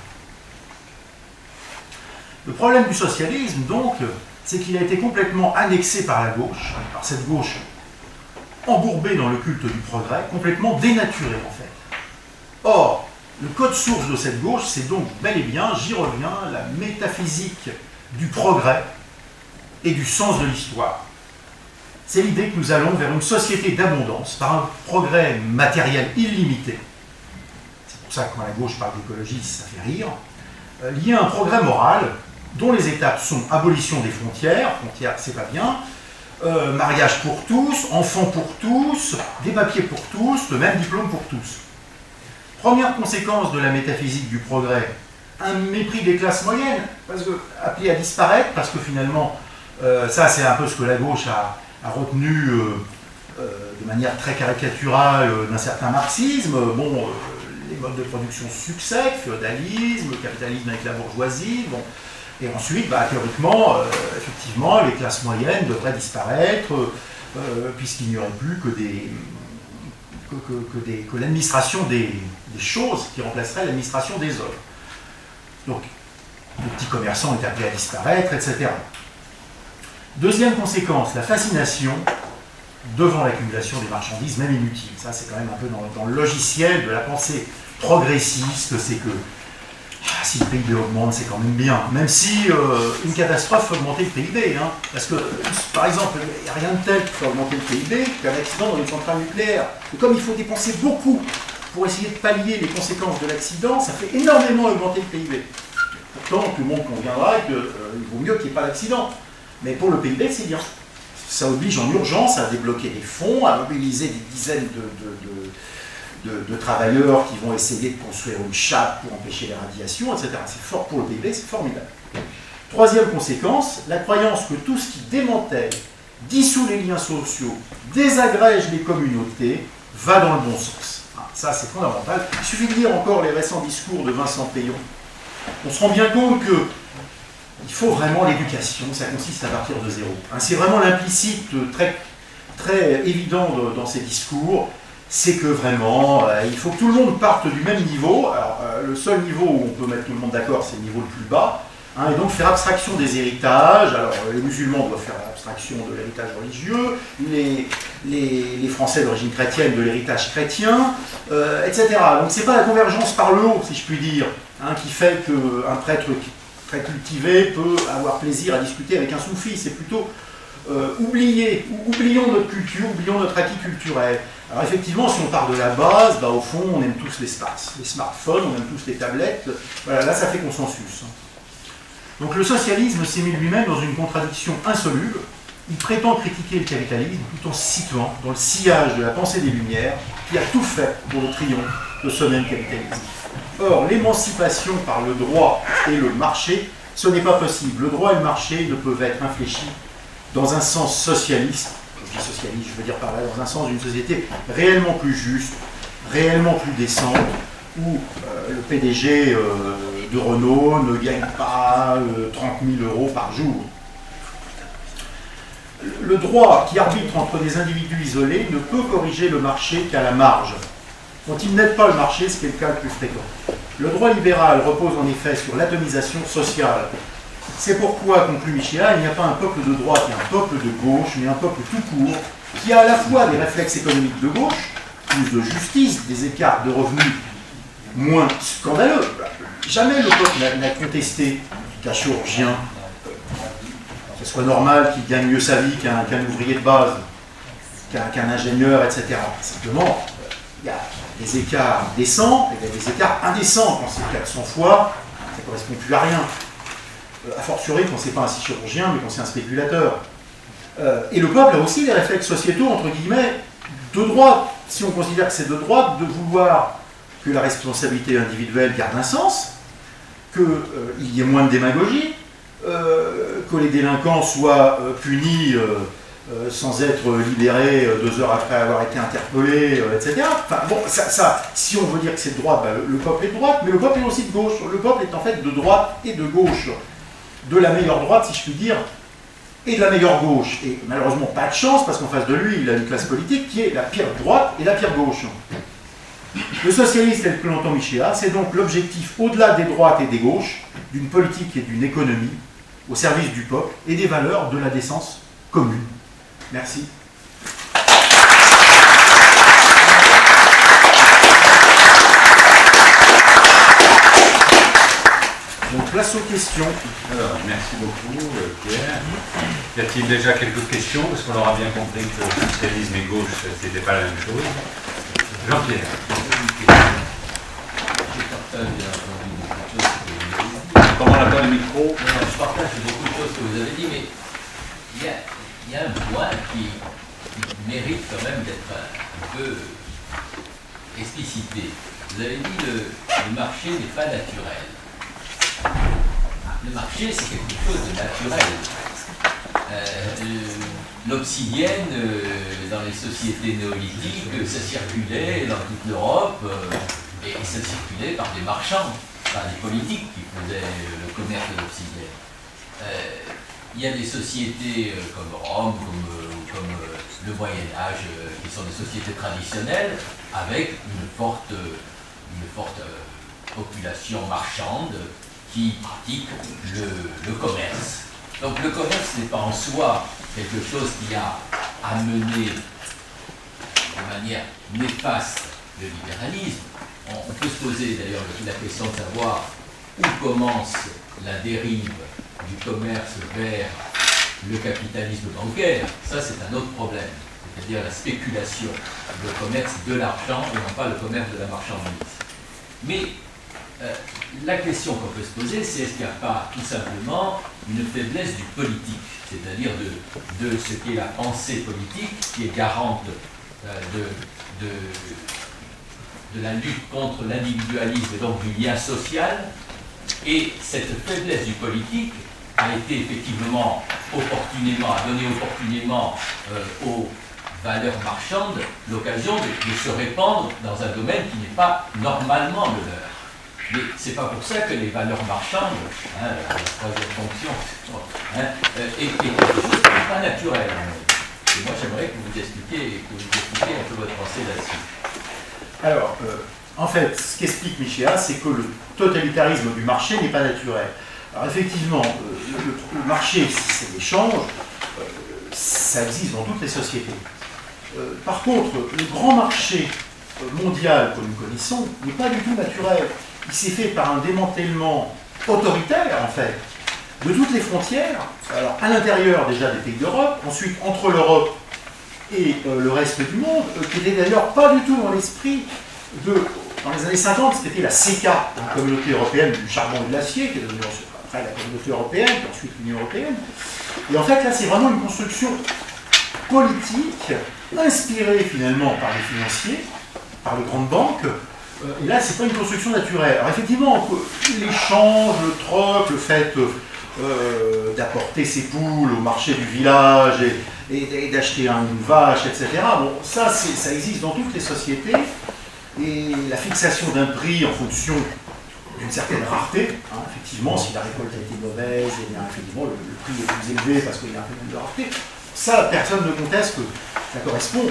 Le problème du socialisme, donc, c'est qu'il a été complètement annexé par la gauche, par cette gauche embourbée dans le culte du progrès, complètement dénaturée en fait. Or, le code source de cette gauche, c'est donc bel et bien, j'y reviens, la métaphysique du progrès et du sens de l'histoire. C'est l'idée que nous allons vers une société d'abondance par un progrès matériel illimité. C'est pour ça que quand la gauche parle d'écologie, ça fait rire. Lié à un progrès moral dont les étapes sont abolition des frontières c'est pas bien, mariage pour tous, enfants pour tous, des papiers pour tous, le même diplôme pour tous. Première conséquence de la métaphysique du progrès, un mépris des classes moyennes, parce que, appelé à disparaître, parce que finalement, ça c'est un peu ce que la gauche a retenu de manière très caricaturale d'un certain marxisme. Bon, les modes de production succèdent, féodalisme, capitalisme avec la bourgeoisie, bon. Et ensuite, théoriquement, effectivement, les classes moyennes devraient disparaître, puisqu'il n'y aurait plus que l'administration des choses qui remplacerait l'administration des hommes. Donc, les petits commerçants est appelé à disparaître, etc. Deuxième conséquence, la fascination devant l'accumulation des marchandises, même inutiles. Ça, c'est quand même un peu dans le logiciel de la pensée progressiste, c'est que si le PIB augmente, c'est quand même bien. Même si une catastrophe fait augmenter le PIB. Hein, parce que, par exemple, il n'y a rien de tel qui fait augmenter le PIB qu'un accident dans une centrale nucléaire. Et comme il faut dépenser beaucoup pour essayer de pallier les conséquences de l'accident, ça fait énormément augmenter le PIB. Pourtant, tout le monde conviendra qu'il vaut mieux qu'il n'y ait pas d'accident. Mais pour le PIB, c'est bien. Ça oblige en urgence à débloquer des fonds, à mobiliser des dizaines de travailleurs qui vont essayer de construire une chape pour empêcher les radiations, etc. C'est fort pour le PIB, c'est formidable. Troisième conséquence, la croyance que tout ce qui démantèle, dissout les liens sociaux, désagrège les communautés, va dans le bon sens. Ça, c'est fondamental. Il suffit de lire encore les récents discours de Vincent Peillon. On se rend bien compte que il faut vraiment l'éducation, ça consiste à partir de zéro. C'est vraiment l'implicite très, très évident dans ces discours, c'est que vraiment, il faut que tout le monde parte du même niveau. Alors, le seul niveau où on peut mettre tout le monde d'accord, c'est le niveau le plus bas, et donc faire abstraction des héritages. Alors, les musulmans doivent faire abstraction de l'héritage religieux, les Français d'origine chrétienne de l'héritage chrétien, etc. Donc, c'est pas la convergence par le haut, si je puis dire, qui fait qu'un prêtre très cultivé peut avoir plaisir à discuter avec un soufi. C'est plutôt oublions notre culture, oublions notre acquis culturel. Alors effectivement, si on part de la base, au fond, on aime tous l'espace. Les smartphones, on aime tous les tablettes. Voilà, là, ça fait consensus. Donc le socialisme s'est mis lui-même dans une contradiction insoluble. Il prétend critiquer le capitalisme tout en se situant dans le sillage de la pensée des Lumières qui a tout fait pour le triomphe de ce même capitalisme. Or, l'émancipation par le droit et le marché, ce n'est pas possible. Le droit et le marché ne peuvent être infléchis dans un sens socialiste. Je dis socialiste, je veux dire par là, dans un sens d'une société réellement plus juste, réellement plus décente, où le PDG de Renault ne gagne pas 30 000 € par jour. Le droit qui arbitre entre des individus isolés ne peut corriger le marché qu'à la marge. Quand il n'aide pas le marché, ce qui est le cas le plus fréquent. Le droit libéral repose en effet sur l'atomisation sociale. C'est pourquoi, conclut Michéa, il n'y a pas un peuple de droite et un peuple de gauche, mais un peuple tout court, qui a à la fois des réflexes économiques de gauche, plus de justice, des écarts de revenus moins scandaleux. Jamais le peuple n'a contesté qu'un chirurgien, que ce soit normal qu'il gagne mieux sa vie qu'un ouvrier de base, qu'un ingénieur, etc. Simplement, il y a des écarts décents et il y a des écarts indécents. Quand c'est 400 fois, ça ne correspond plus à rien. A fortiori quand c'est pas un chirurgien, mais quand c'est un spéculateur. Et le peuple a aussi des réflexes sociétaux, entre guillemets, de droite. Si on considère que c'est de droite, de vouloir que la responsabilité individuelle garde un sens, qu'il y ait moins de démagogie, que les délinquants soient punis sans être libérés 2 heures après avoir été interpellés, etc. Enfin, bon, ça, si on veut dire que c'est de droite, le peuple est de droite, mais le peuple est aussi de gauche. Le peuple est en fait de droite et de gauche. De la meilleure droite, si je puis dire, et de la meilleure gauche. Et malheureusement, pas de chance, parce qu'en face de lui, il a une classe politique qui est la pire droite et la pire gauche. Le socialiste, tel que l'entend Michéa, c'est donc l'objectif, au-delà des droites et des gauches, d'une politique et d'une économie au service du peuple et des valeurs de la décence commune. Merci. Donc, place aux questions. Alors, merci beaucoup, Pierre. Y a-t-il déjà quelques questions? Parce qu'on aura bien compris que socialisme et gauche, ce n'était pas la même chose. Jean-Pierre. Comment on appelle le micro? Je partage beaucoup de choses que vous avez dit, mais il y a un point qui mérite quand même d'être un peu explicité. Vous avez dit que le marché n'est pas naturel. le marché, c'est quelque chose de naturel. L'obsidienne, dans les sociétés néolithiques, ça circulait dans toute l'Europe, et ça circulait par des marchands, par des politiques qui faisaient le commerce de l'obsidienne. Il y a des sociétés comme Rome, comme le Moyen-Âge, qui sont des sociétés traditionnelles, avec une forte population marchande qui pratique le commerce. Donc le commerce n'est pas en soi quelque chose qui a amené de manière néfaste le libéralisme. On peut se poser d'ailleurs la question de savoir où commence la dérive du commerce vers le capitalisme bancaire. Ça, c'est un autre problème, c'est-à-dire la spéculation, le commerce de l'argent et non pas le commerce de la marchandise. Mais la question qu'on peut se poser, c'est est-ce qu'il n'y a pas tout simplement une faiblesse du politique, c'est-à-dire de ce qu'est la pensée politique, qui est garante de la lutte contre l'individualisme et donc du lien social, et cette faiblesse du politique a été effectivement a donné opportunément aux valeurs marchandes l'occasion de se répandre dans un domaine qui n'est pas normalement le leur. Mais c'est pas pour ça que les valeurs marchandes, la troisième fonction, est quelque chose qui n'est pas naturel. Et moi j'aimerais que vous expliquiez un peu votre pensée là-dessus. Alors, en fait, ce qu'explique Michéa, c'est que le totalitarisme du marché n'est pas naturel. Alors effectivement, le marché, c'est l'échange, ça existe dans toutes les sociétés. Par contre, le grand marché mondial que nous connaissons n'est pas du tout naturel. Il s'est fait par un démantèlement autoritaire, en fait, de toutes les frontières, alors à l'intérieur déjà des pays d'Europe, ensuite entre l'Europe et le reste du monde, qui n'était d'ailleurs pas du tout dans l'esprit dans les années 50, c'était la CECA, la communauté européenne du charbon et de l'acier, qui est devenue après la communauté européenne, puis ensuite l'Union européenne. Et en fait, là, c'est vraiment une construction politique, inspirée finalement par les financiers, par les grandes banques. Et là, c'est pas une construction naturelle. Alors effectivement, l'échange, le troc, le fait d'apporter ses poules au marché du village et d'acheter une vache, etc. Bon, ça existe dans toutes les sociétés. Et la fixation d'un prix en fonction d'une certaine rareté, effectivement, si la récolte a été mauvaise, et bien, effectivement, le prix est plus élevé parce qu'il y a un peu plus de rareté. Ça, personne ne conteste que ça correspond,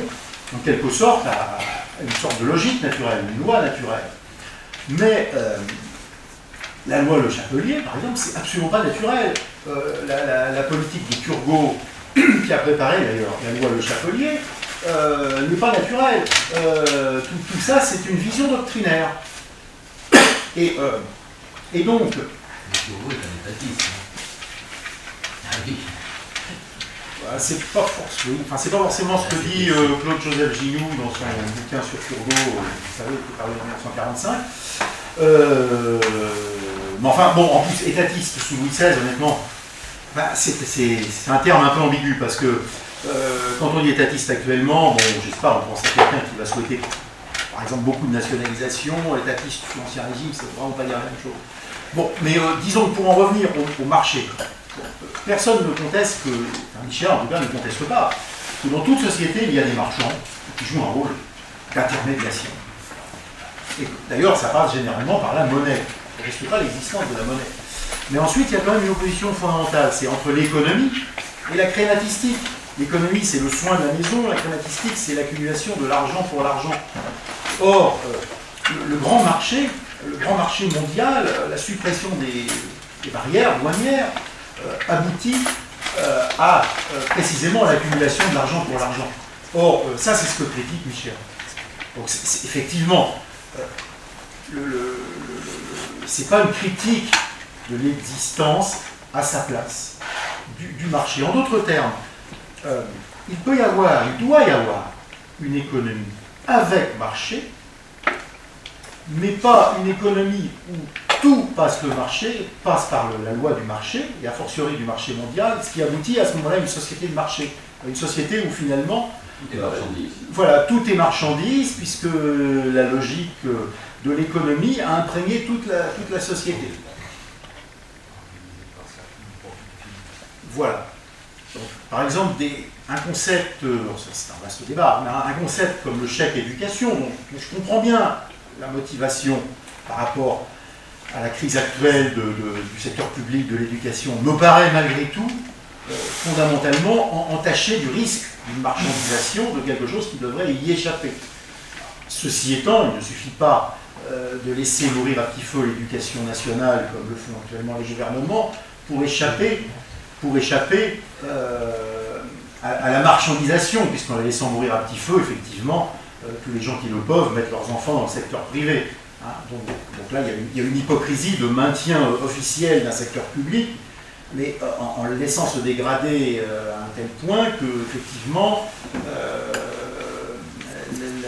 en quelque sorte, à une sorte de logique naturelle, une loi naturelle. Mais la loi Le Chapelier, par exemple, c'est absolument pas naturel. La politique de Turgot, qui a préparé d'ailleurs la loi Le Chapelier, n'est pas naturelle. Tout ça, c'est une vision doctrinaire. Et donc... Turgot est un étatiste. Ah oui. C'est pas forcément ce que dit Claude-Joseph Ginoux dans son bouquin sur Turgot, vous savez, qui est paru en 1945. Mais enfin, bon, en plus, étatiste sous Louis XVI, honnêtement, c'est un terme un peu ambigu, parce que quand on dit étatiste actuellement, bon, je sais pas, on pense à quelqu'un qui va souhaiter, par exemple, beaucoup de nationalisation, étatiste sous l'Ancien Régime, c'est vraiment pas dire la même chose. Bon, mais disons que pour en revenir au marché, personne ne conteste que, Michéa en tout cas ne conteste pas, que dans toute société il y a des marchands qui jouent un rôle d'intermédiation. Et d'ailleurs ça passe généralement par la monnaie. On ne reste pas l'existence de la monnaie. Mais ensuite il y a quand même une opposition fondamentale, c'est entre l'économie et la crématistique. L'économie c'est le soin de la maison, la crématistique c'est l'accumulation de l'argent pour l'argent. Or, le grand marché mondial, la suppression des barrières douanières, aboutit à précisément l'accumulation de l'argent pour l'argent. Or, ça c'est ce que critique Michéa. Donc effectivement, c'est pas une critique de l'existence à sa place du marché. En d'autres termes, il doit y avoir une économie avec marché, mais pas une économie où tout passe le marché, passe par la loi du marché, et a fortiori du marché mondial, ce qui aboutit à ce moment-là à une société de marché. Une société où finalement, tout est marchandise. Voilà, tout est marchandise, puisque la logique de l'économie a imprégné toute la société. Voilà. Donc, par exemple, un concept, c'est un vaste débat, mais un concept comme le chèque éducation, donc, je comprends bien la motivation par rapport à la crise actuelle du secteur public de l'éducation, me paraît malgré tout fondamentalement entaché du risque d'une marchandisation de quelque chose qui devrait y échapper. Ceci étant, il ne suffit pas de laisser mourir à petit feu l'éducation nationale, comme le font actuellement les gouvernements, pour échapper à la marchandisation, puisqu'en la laissant mourir à petit feu, effectivement, tous les gens qui le peuvent mettent leurs enfants dans le secteur privé. Hein, donc là, il y a une hypocrisie de maintien officiel d'un secteur public, mais en le laissant se dégrader à un tel point que, effectivement,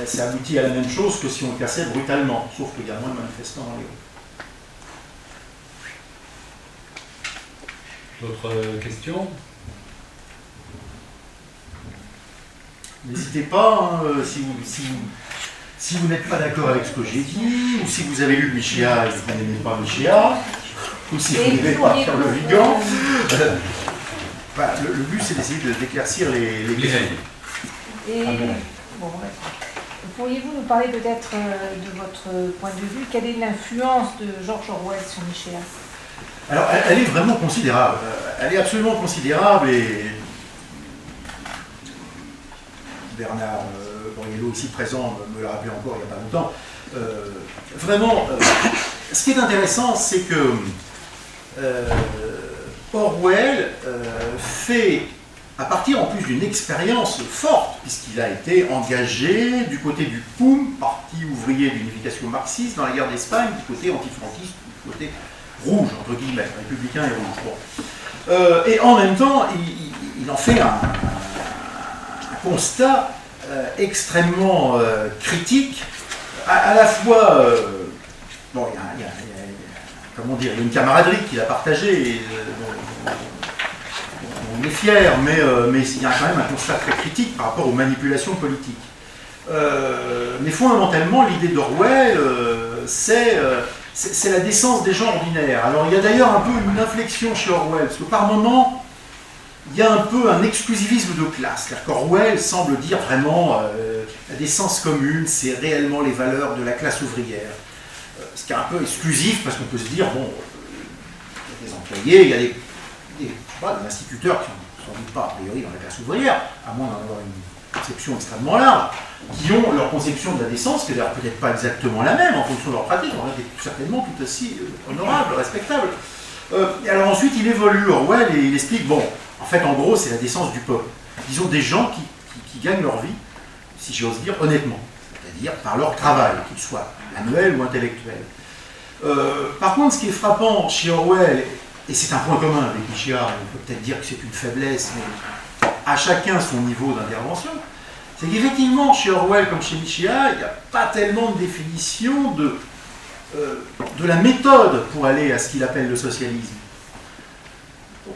ça aboutit à la même chose que si on le cassait brutalement, sauf qu'il y a moins de manifestants dans les rues. D'autres questions? N'hésitez pas, hein, si vous n'êtes pas d'accord avec ce que j'ai dit, ou si vous avez lu Michéa et que vous n'aimez pas Michéa, ou si vous n'aimez pas faire le vigan, le but c'est d'essayer d'éclaircir les questions. Et bon, pourriez-vous nous parler peut-être de votre point de vue? Quelle est l'influence de George Orwell sur Michéa? Alors, elle est vraiment considérable. Elle est absolument considérable et Bernard Borriello, ici présent, me l'a rappelé encore il n'y a pas longtemps. Vraiment, ce qui est intéressant, c'est que Orwell fait, à partir en plus d'une expérience forte, puisqu'il a été engagé du côté du POUM, Parti ouvrier d'unification marxiste, dans la guerre d'Espagne, du côté antifranquiste, du côté rouge, entre guillemets, républicain et rouge. Bon. Et en même temps, il en fait un constat extrêmement critique, à la fois, bon, il y a une camaraderie qu'il a partagée, et, on est fier, mais il y a quand même un constat très critique par rapport aux manipulations politiques. Mais fondamentalement, l'idée d'Orwell, c'est la décence des gens ordinaires. Alors il y a d'ailleurs un peu une inflexion chez Orwell, parce que par moments, il y a un peu un exclusivisme de classe. C'est-à-dire qu'Orwell semble dire vraiment la décence commune, c'est réellement les valeurs de la classe ouvrière. Ce qui est un peu exclusif, parce qu'on peut se dire, bon, il y a des employés, il y a des instituteurs qui ne sont sans doute pas a priori dans la classe ouvrière, à moins d'en avoir une conception extrêmement large, qui ont leur conception de la décence, qui est d'ailleurs peut-être pas exactement la même en fonction de leur pratique, on est certainement tout aussi honorable, respectable. Et alors ensuite, il évolue, Orwell, et il explique, bon, en fait, en gros, c'est la décence du peuple. Disons des gens qui gagnent leur vie, si j'ose dire, honnêtement, c'est-à-dire par leur travail, qu'il soit manuel ou intellectuel. Par contre, ce qui est frappant chez Orwell, et c'est un point commun avec Michéa, on peut peut-être dire que c'est une faiblesse, mais à chacun son niveau d'intervention, c'est qu'effectivement, chez Orwell comme chez Michéa, il n'y a pas tellement de définition de la méthode pour aller à ce qu'il appelle le socialisme.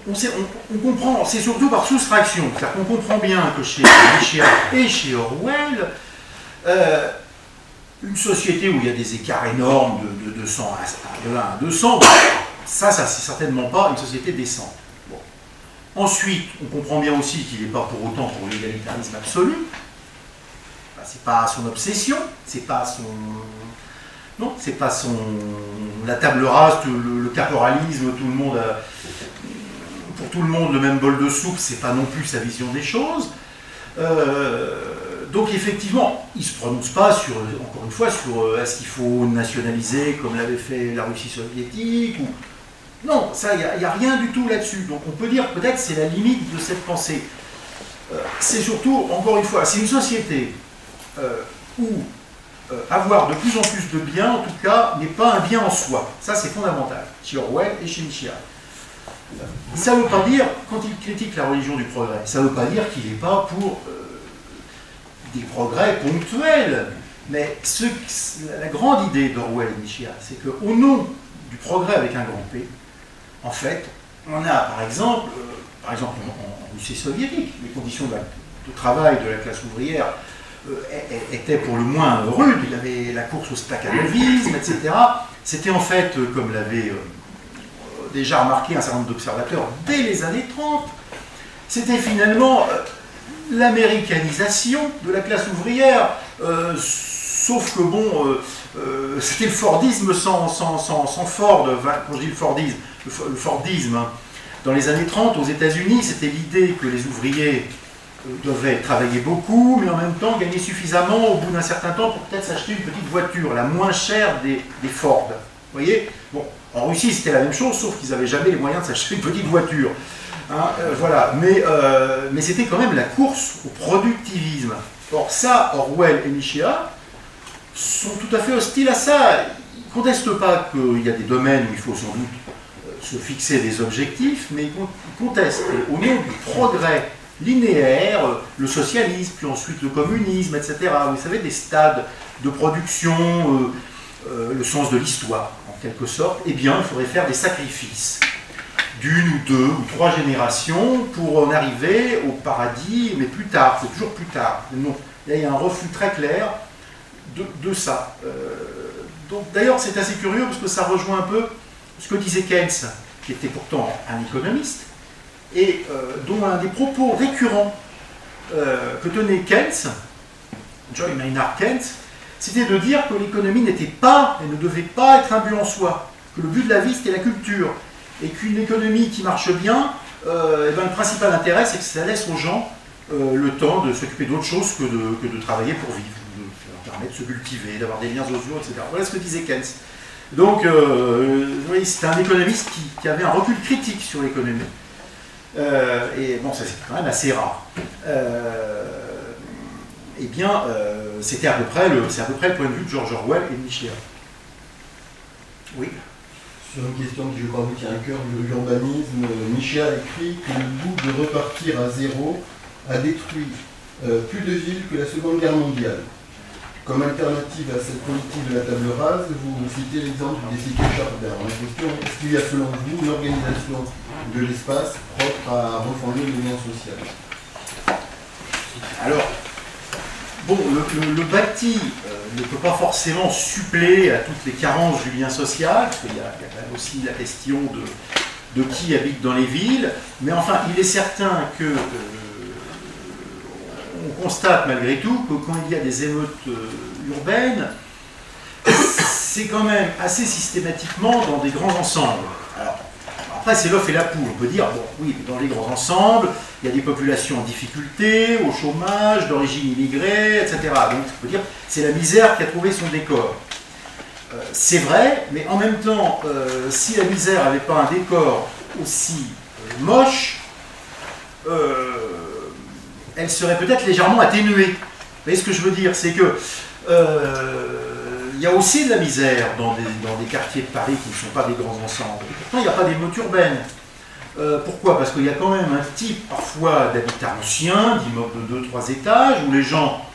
On comprend, c'est surtout par soustraction, c'est-à-dire qu'on comprend bien que chez Michéa et chez Orwell, une société où il y a des écarts énormes de 200 de 1 à 200, ça c'est certainement pas une société décente. Bon. Ensuite, on comprend bien aussi qu'il n'est pas pour autant pour l'égalitarisme absolu. C'est pas son obsession, c'est pas son... Non, c'est pas la table rase, le caporalisme, tout le monde pour tout le monde le même bol de soupe, c'est pas non plus sa vision des choses. Donc effectivement, il ne se prononce pas sur, encore une fois, sur est-ce qu'il faut nationaliser comme l'avait fait la Russie soviétique ou... Non, ça, il n'y a rien du tout là-dessus. Donc on peut dire peut-être c'est la limite de cette pensée. C'est surtout, encore une fois, c'est une société où avoir de plus en plus de biens, en tout cas, n'est pas un bien en soi. Ça, c'est fondamental, chez Orwell et chez Michéa. Ça ne veut pas dire, quand il critique la religion du progrès, ça ne veut pas dire qu'il n'est pas pour des progrès ponctuels. Mais la grande idée d'Orwell et Michéa, c'est qu'au nom du progrès avec un grand P, en fait, on a, par exemple en Russie soviétique, les conditions de travail de la classe ouvrière étaient pour le moins rudes. Il y avait la course au stakhanovisme, etc. C'était en fait, comme l'avait déjà remarqué un certain nombre d'observateurs dès les années 30, c'était finalement l'américanisation de la classe ouvrière, sauf que bon, c'était le Fordisme sans Ford. Quand je dis le Fordisme, le Fordisme, hein. Dans les années 30, aux États-Unis, c'était l'idée que les ouvriers devaient travailler beaucoup, mais en même temps gagner suffisamment au bout d'un certain temps pour peut-être s'acheter une petite voiture, la moins chère des Ford. Vous voyez? Bon, en Russie, c'était la même chose, sauf qu'ils n'avaient jamais les moyens de s'acheter une petite voiture. Hein, voilà, mais c'était quand même la course au productivisme. Or ça, Orwell et Michéa sont tout à fait hostiles à ça. Ils ne contestent pas qu'il y a des domaines où il faut sans doute se fixer des objectifs, mais ils contestent au nom du progrès linéaire, le socialisme, puis ensuite le communisme, etc. Vous savez, des stades de production, le sens de l'histoire, en quelque sorte. Eh bien, il faudrait faire des sacrifices d'une ou deux ou trois générations pour en arriver au paradis, mais plus tard, c'est toujours plus tard. Non, là, il y a un refus très clair de ça. Donc, d'ailleurs, c'est assez curieux parce que ça rejoint un peu ce que disait Keynes, qui était pourtant un économiste, et dont un des propos récurrents que tenait Keynes, John Maynard Keynes, c'était de dire que l'économie n'était pas et ne devait pas être un but en soi, que le but de la vie c'était la culture, et qu'une économie qui marche bien, le principal intérêt c'est que ça laisse aux gens le temps de s'occuper d'autre chose que de travailler pour vivre, de leur permettre de se cultiver, d'avoir des liens sociaux, etc. Voilà ce que disait Keynes. Donc, oui, c'était un économiste qui avait un recul critique sur l'économie. Et bon, ça c'est quand même assez rare. Eh bien, c'est à peu près le point de vue de George Orwell et de Michéa. Oui. Sur une question qui, je crois, vous tient à cœur, de l'urbanisme, Michéa écrit que le goût de repartir à zéro a détruit plus de villes que la Seconde Guerre mondiale. Comme alternative à cette politique de la table rase, vous citez l'exemple des cités Chardin. La question, est-ce qu'il y a selon vous une organisation de l'espace propre à refonder le lien social? Alors, bon, le bâti ne peut pas forcément suppléer à toutes les carences du lien social, parce qu'il y a quand même aussi la question de qui habite dans les villes, mais enfin, il est certain que on constate malgré tout que quand il y a des émeutes urbaines, c'est quand même assez systématiquement dans des grands ensembles. Alors, après, c'est l'œuf et la poule. On peut dire, bon, oui, dans les grands ensembles, il y a des populations en difficulté, au chômage, d'origine immigrée, etc. Donc, on peut dire, c'est la misère qui a trouvé son décor. C'est vrai, mais en même temps, si la misère n'avait pas un décor aussi moche, elle serait peut-être légèrement atténuée. Vous voyez ce que je veux dire? C'est que il y a aussi de la misère dans des quartiers de Paris qui ne sont pas des grands ensembles. Et pourtant, il n'y a pas d'émeutes urbaines. Pourquoi? Parce qu'il y a quand même un type parfois d'habitat ancien, d'immeubles de 2-3 étages, où les gens,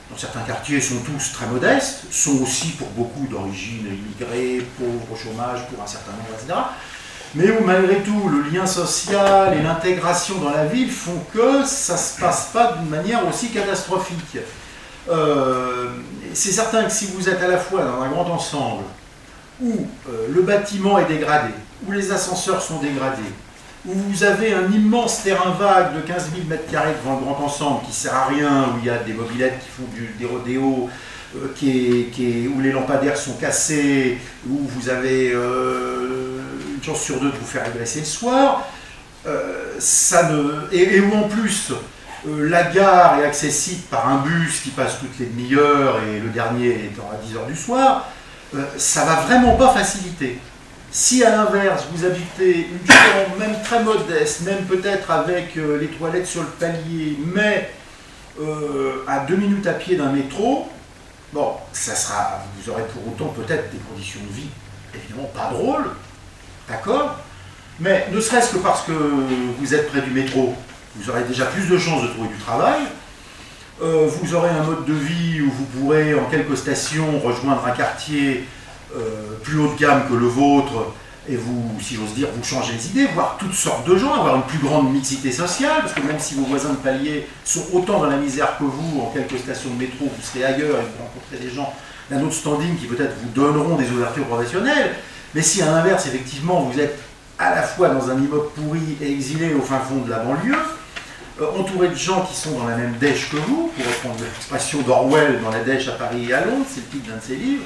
dans certains quartiers, sont tous très modestes, sont aussi pour beaucoup d'origine immigrée, pauvres, au chômage, pour un certain nombre, etc. Mais où malgré tout, le lien social et l'intégration dans la ville font que ça ne se passe pas d'une manière aussi catastrophique. C'est certain que si vous êtes à la fois dans un grand ensemble, où le bâtiment est dégradé, où les ascenseurs sont dégradés, où vous avez un immense terrain vague de 15 000 m² devant le grand ensemble qui ne sert à rien, où il y a des mobylettes qui font des rodéos, où les lampadaires sont cassés, où vous avez une chance sur deux de vous faire agresser le soir, et où en plus la gare est accessible par un bus qui passe toutes les demi-heures et le dernier étant à 10 h du soir, ça ne va vraiment pas faciliter. Si à l'inverse vous habitez une chambre même très modeste, même peut-être avec les toilettes sur le palier, mais à 2 minutes à pied d'un métro, bon, vous aurez pour autant peut-être des conditions de vie évidemment pas drôles, d'accord, mais ne serait-ce que parce que vous êtes près du métro, vous aurez déjà plus de chances de trouver du travail, vous aurez un mode de vie où vous pourrez en quelques stations rejoindre un quartier plus haut de gamme que le vôtre, et vous, si j'ose dire, vous changez les idées, voir toutes sortes de gens, avoir une plus grande mixité sociale, parce que même si vos voisins de palier sont autant dans la misère que vous, en quelques stations de métro, vous serez ailleurs et vous rencontrez des gens d'un autre standing qui peut-être vous donneront des ouvertures professionnelles, mais si à l'inverse, effectivement, vous êtes à la fois dans un immeuble pourri et exilé au fin fond de la banlieue, entouré de gens qui sont dans la même dèche que vous, pour reprendre l'expression d'Orwell dans la dèche à Paris et à Londres, c'est le titre d'un de ses livres,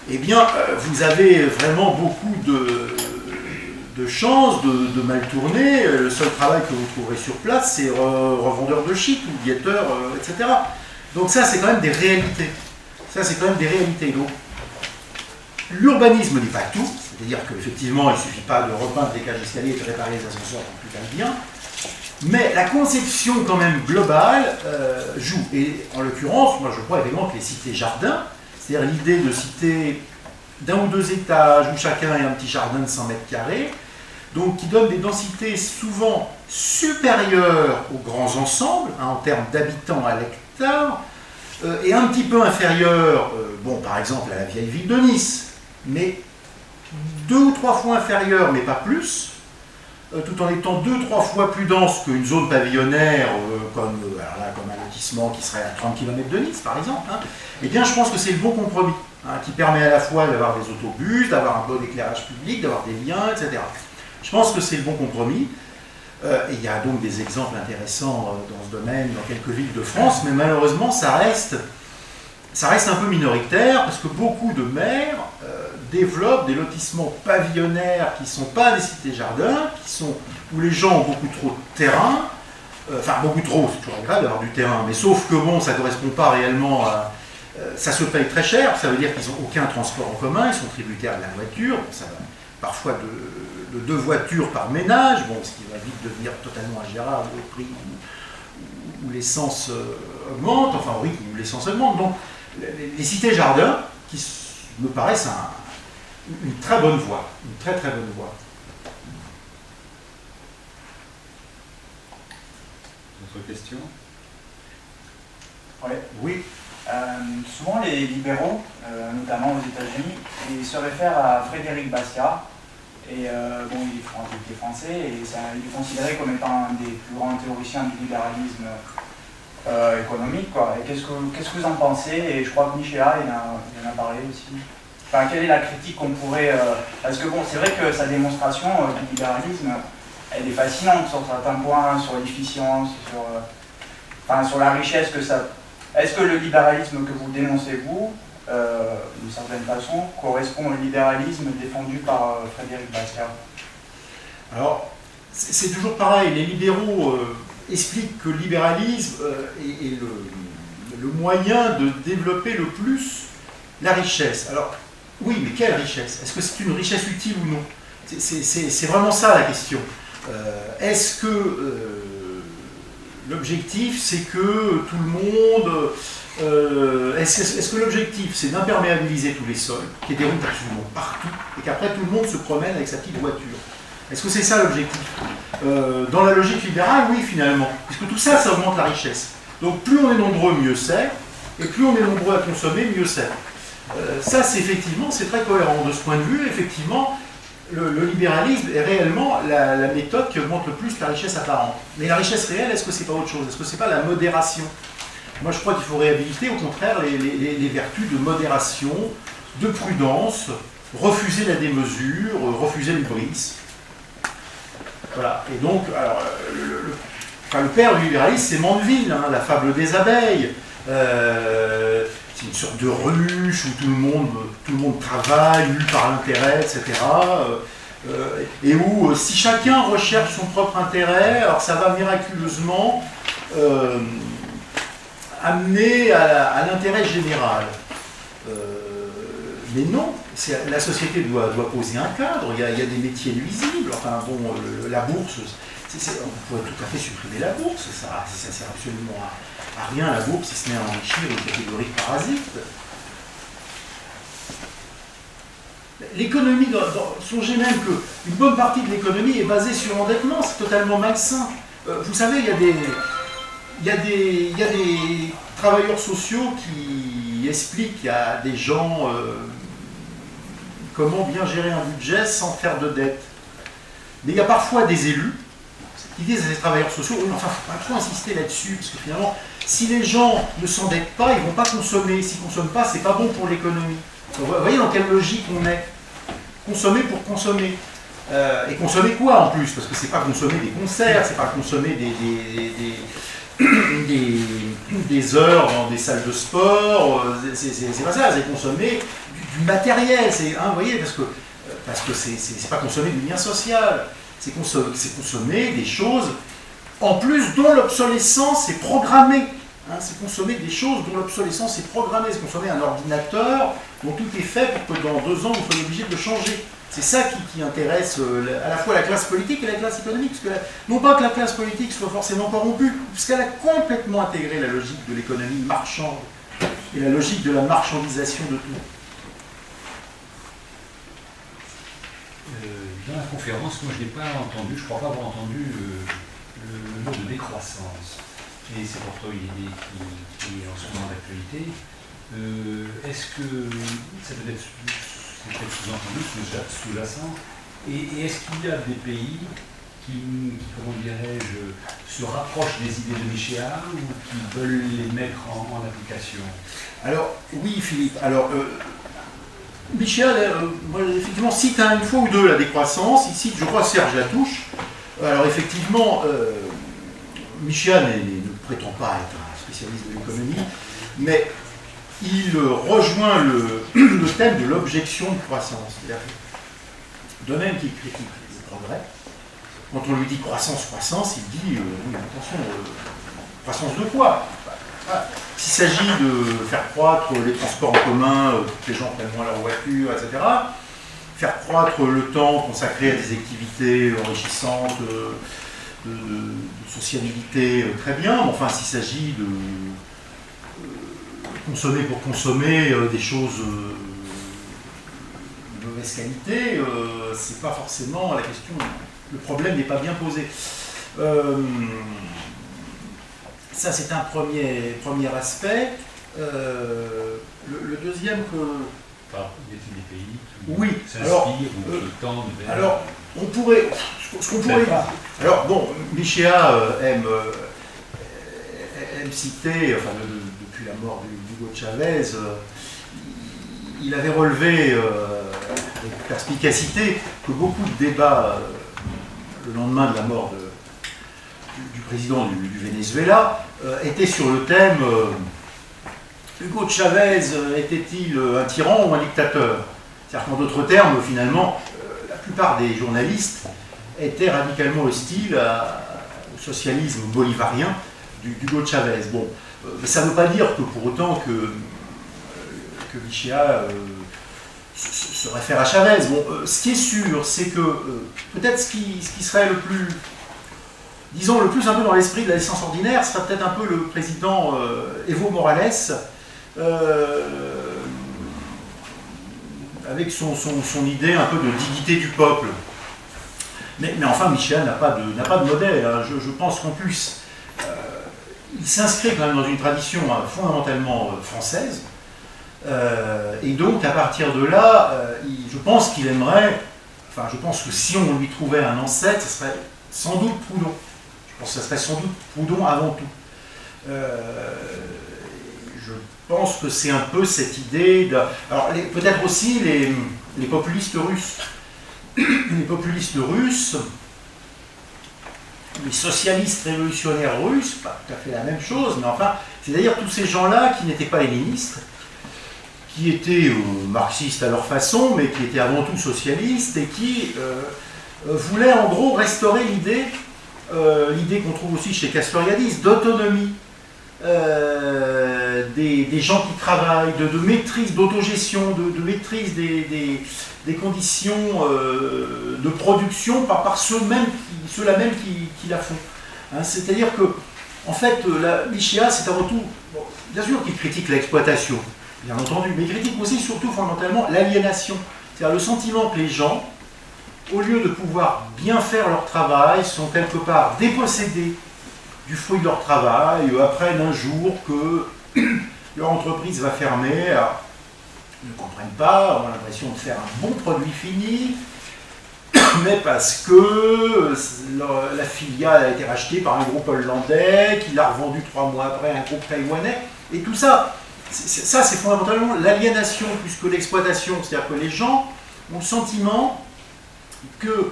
eh bien, vous avez vraiment beaucoup de chances de mal tourner. Le seul travail que vous trouverez sur place, c'est revendeur de shit ou guetteur, etc. Donc ça, c'est quand même des réalités. Ça, c'est quand même des réalités. Donc, l'urbanisme n'est pas tout, c'est-à-dire qu'effectivement, il ne suffit pas de repeindre les cages d'escalier et de réparer les ascenseurs pour plus qu'un bien, mais la conception quand même globale joue. Et en l'occurrence, moi je crois évidemment que les cités-jardins, c'est-à-dire l'idée de cités d'un ou deux étages où chacun ait un petit jardin de 100 mètres carrés, donc qui donnent des densités souvent supérieures aux grands ensembles, hein, en termes d'habitants à l'hectare, et un petit peu inférieures, bon, par exemple à la vieille ville de Nice, mais 2 ou 3 fois inférieures, mais pas plus, tout en étant 2 ou 3 fois plus dense qu'une zone pavillonnaire, comme un lotissement qui serait à 30 km de Nice, par exemple, hein, eh bien, je pense que c'est le bon compromis, hein, qui permet à la fois d'avoir des autobus, d'avoir un bon éclairage public, d'avoir des liens, etc. Je pense que c'est le bon compromis. Et il y a donc des exemples intéressants dans ce domaine, dans quelques villes de France, mais malheureusement, ça reste un peu minoritaire, parce que beaucoup de maires développent des lotissements pavillonnaires qui ne sont pas des cités-jardins, où les gens ont beaucoup trop de terrain, enfin beaucoup trop, c'est toujours agréable d'avoir du terrain, mais sauf que bon, ça ne correspond pas réellement à... ça se paye très cher, ça veut dire qu'ils n'ont aucun transport en commun, ils sont tributaires de la voiture, bon, ça va parfois de 2 voitures par ménage, bon, ce qui va vite devenir totalement ingérable au prix où l'essence augmente, enfin au rythme où l'essence augmente. Donc les cités-jardins, qui me paraissent une très bonne voie, une très très bonne voie. D'autres questions? Ouais. Oui. Souvent les libéraux, notamment aux États-Unis, ils se réfèrent à Frédéric Bastiat. Et bon, il était français et il est considéré comme étant un des plus grands théoriciens du libéralisme économique, quoi. Et qu'est-ce que vous en pensez? Et je crois que Michéa, il en a parlé aussi. Enfin, quelle est la critique qu'on pourrait... parce que bon, c'est vrai que sa démonstration du libéralisme, elle est fascinante sur certains points, sur l'efficience, sur la richesse que ça... Est-ce que le libéralisme que vous dénoncez, vous, d'une certaine façon, correspond au libéralisme défendu par Frédéric Bastiat? Alors, c'est toujours pareil, les libéraux expliquent que le libéralisme est le moyen de développer le plus la richesse. Alors, oui, mais quelle richesse? Est-ce que c'est une richesse utile ou non? C'est vraiment ça la question. Est-ce que l'objectif, c'est que tout le monde... est-ce que l'objectif, c'est d'imperméabiliser tous les sols, qu'il y ait des routes absolument partout, et qu'après tout le monde se promène avec sa petite voiture? Est-ce que c'est ça l'objectif? Dans la logique libérale, oui, finalement. Puisque tout ça, ça augmente la richesse. Donc plus on est nombreux, mieux c'est, et plus on est nombreux à consommer, mieux c'est. Ça, c'est effectivement, c'est très cohérent. De ce point de vue, effectivement, le libéralisme est réellement la méthode qui augmente le plus la richesse apparente. Mais la richesse réelle, est-ce que c'est pas autre chose? Est-ce que c'est pas la modération? Moi, je crois qu'il faut réhabiliter, au contraire, les vertus de modération, de prudence, refuser la démesure, refuser le bris. Voilà. Et donc, alors, le père du libéralisme, c'est Mandeville, hein, la fable des abeilles. C'est une sorte de ruche où tout le monde travaille, lu par l'intérêt, etc. Et où, si chacun recherche son propre intérêt, alors ça va miraculeusement amener à l'intérêt général. Mais non, la société doit poser un cadre, il y a des métiers nuisibles, enfin bon, la bourse, on pourrait tout à fait supprimer la bourse, ça sert absolument à rien la bourse, si ce n'est à enrichir une catégorie de parasites. L'économie, songez même qu'une bonne partie de l'économie est basée sur l'endettement, c'est totalement malsain. Vous savez, il y a des travailleurs sociaux qui expliquent à des gens comment bien gérer un budget sans faire de dette. Mais il y a parfois des élus qui disent à ces travailleurs sociaux, oui, enfin, il ne faut pas trop insister là-dessus, parce que finalement, si les gens ne s'endettent pas, ils ne vont pas consommer. S'ils ne consomment pas, ce n'est pas bon pour l'économie. Vous voyez dans quelle logique on est? Consommer pour consommer. Et consommer quoi en plus? Parce que c'est pas consommer des concerts, c'est pas consommer des heures dans des salles de sport, c'est pas ça, c'est consommer du matériel, vous voyez, parce que c'est pas consommer du lien social, c'est consommer des choses en plus dont l'obsolescence est programmée. Hein, c'est consommer des choses dont l'obsolescence est programmée, c'est consommer un ordinateur dont tout est fait pour que dans 2 ans vous soyez obligé de le changer. C'est ça qui intéresse à la fois la classe politique et la classe économique. Parce que non pas que la classe politique soit forcément corrompue, puisqu'elle a complètement intégré la logique de l'économie marchande et la logique de la marchandisation de tout. Dans la conférence, moi je n'ai pas entendu, je ne crois pas avoir entendu le mot de décroissance. Et c'est pourtant une idée qui est en ce moment d'actualité. Est-ce que ça peut être sous-entendu, sous-jacent, et est-ce qu'il y a des pays qui, comment dirais-je, se rapprochent des idées de Michéa ou qui veulent les mettre en application? Alors, oui Philippe, alors Michéa, effectivement, cite une fois ou deux la décroissance, il cite, je crois, Serge Latouche. Alors effectivement, Michéa ne prétend pas être un spécialiste de l'économie, mais il rejoint le thème de l'objection de croissance. De même qu'il critique le progrès, quand on lui dit croissance, il dit oui, attention, croissance de quoi? S'il s'agit de faire croître les transports en commun, que les gens prennent moins leur voiture, etc., faire croître le temps consacré à des activités enrichissantes, de sociabilité, très bien, mais enfin, s'il s'agit de consommer pour consommer des choses de mauvaise qualité, c'est pas forcément la question, le problème n'est pas bien posé. Ça c'est un premier aspect. Le deuxième que... Il y a des pays qui oui, s'inspirent ou qui tendent vers... Alors, on pourrait... Ce qu'on pourrait... Alors, bon, Michéa aime citer, enfin, depuis la mort d'Hugo Chavez, il avait relevé avec perspicacité que beaucoup de débats le lendemain de la mort du président du Venezuela étaient sur le thème Hugo Chavez était-il un tyran ou un dictateur? C'est-à-dire qu'en d'autres termes, finalement, la plupart des journalistes étaient radicalement hostiles au socialisme bolivarien d'Hugo Chavez. Bon, ça ne veut pas dire que pour autant que Michéa se réfère à Chavez. Bon, ce qui est sûr, c'est que peut-être ce qui serait le plus, disons, le plus un peu dans l'esprit de la licence ordinaire, serait peut-être un peu le président Evo Morales, avec son idée un peu de dignité du peuple. Mais enfin, Michéa n'a pas de modèle. Hein. Je pense qu'en plus, il s'inscrit quand même dans une tradition fondamentalement française. Et donc, à partir de là, je pense qu'il aimerait... Enfin, je pense que si on lui trouvait un ancêtre, ce serait sans doute Proudhon. Je pense que ce serait sans doute Proudhon avant tout. Je pense que c'est un peu cette idée de... Alors, peut-être aussi les populistes russes. Les populistes russes, les socialistes révolutionnaires russes, pas tout à fait la même chose, mais enfin, c'est-à-dire tous ces gens-là qui n'étaient pas léninistes, qui étaient marxistes à leur façon, mais qui étaient avant tout socialistes, et qui voulaient en gros restaurer l'idée qu'on trouve aussi chez Castoriadis, d'autonomie. Des gens qui travaillent, de maîtrise, d'autogestion, de maîtrise des conditions de production par ceux-là même qui la font. Hein, c'est-à-dire que, en fait, Michéa, c'est avant tout, bon, bien sûr qu'il critique l'exploitation, bien entendu, mais il critique aussi, surtout fondamentalement, l'aliénation. C'est-à-dire le sentiment que les gens, au lieu de pouvoir bien faire leur travail, sont quelque part dépossédés du fruit de leur travail, apprennent un jour que leur entreprise va fermer, alors, ils ne comprennent pas, ont l'impression de faire un bon produit fini, mais parce que la filiale a été rachetée par un groupe hollandais, qui l'a revendue 3 mois après à un groupe taïwanais, et tout ça, c'est fondamentalement l'aliénation plus que l'exploitation, c'est-à-dire que les gens ont le sentiment que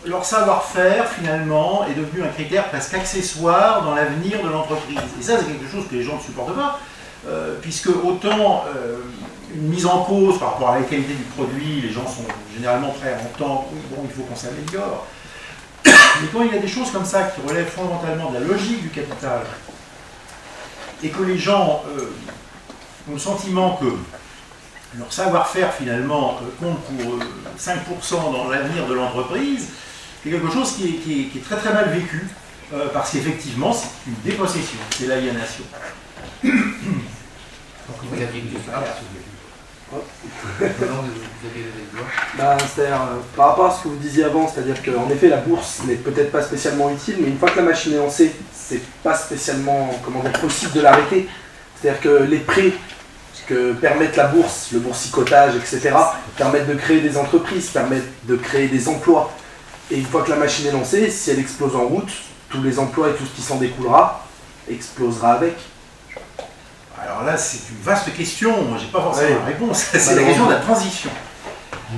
leur savoir-faire, finalement, est devenu un critère presque accessoire dans l'avenir de l'entreprise. Et ça, c'est quelque chose que les gens ne supportent pas, puisque autant une mise en cause par rapport à la qualité du produit, les gens sont généralement prêts à entendre, oui, bon, il faut qu'on s'améliore. Mais quand il y a des choses comme ça qui relèvent fondamentalement de la logique du capital, et que les gens ont le sentiment que leur savoir-faire, finalement, compte pour 5% dans l'avenir de l'entreprise, c'est quelque chose qui est très très mal vécu, parce qu'effectivement, c'est une dépossession, c'est l'aliénation. Vous aviez une question. C'est-à-dire, par rapport à ce que vous disiez avant, c'est-à-dire qu'en effet la bourse n'est peut-être pas spécialement utile, mais une fois que la machine est lancée, c'est pas spécialement possible de l'arrêter. C'est-à-dire que les prêts que permettent la bourse, le boursicotage, etc., permettent de créer des entreprises, permettent de créer des emplois. Et une fois que la machine est lancée, si elle explose en route, tous les emplois et tout ce qui s'en découlera explosera avec. Alors là, c'est une vaste question, moi j'ai pas forcément la réponse, c'est la question de la transition.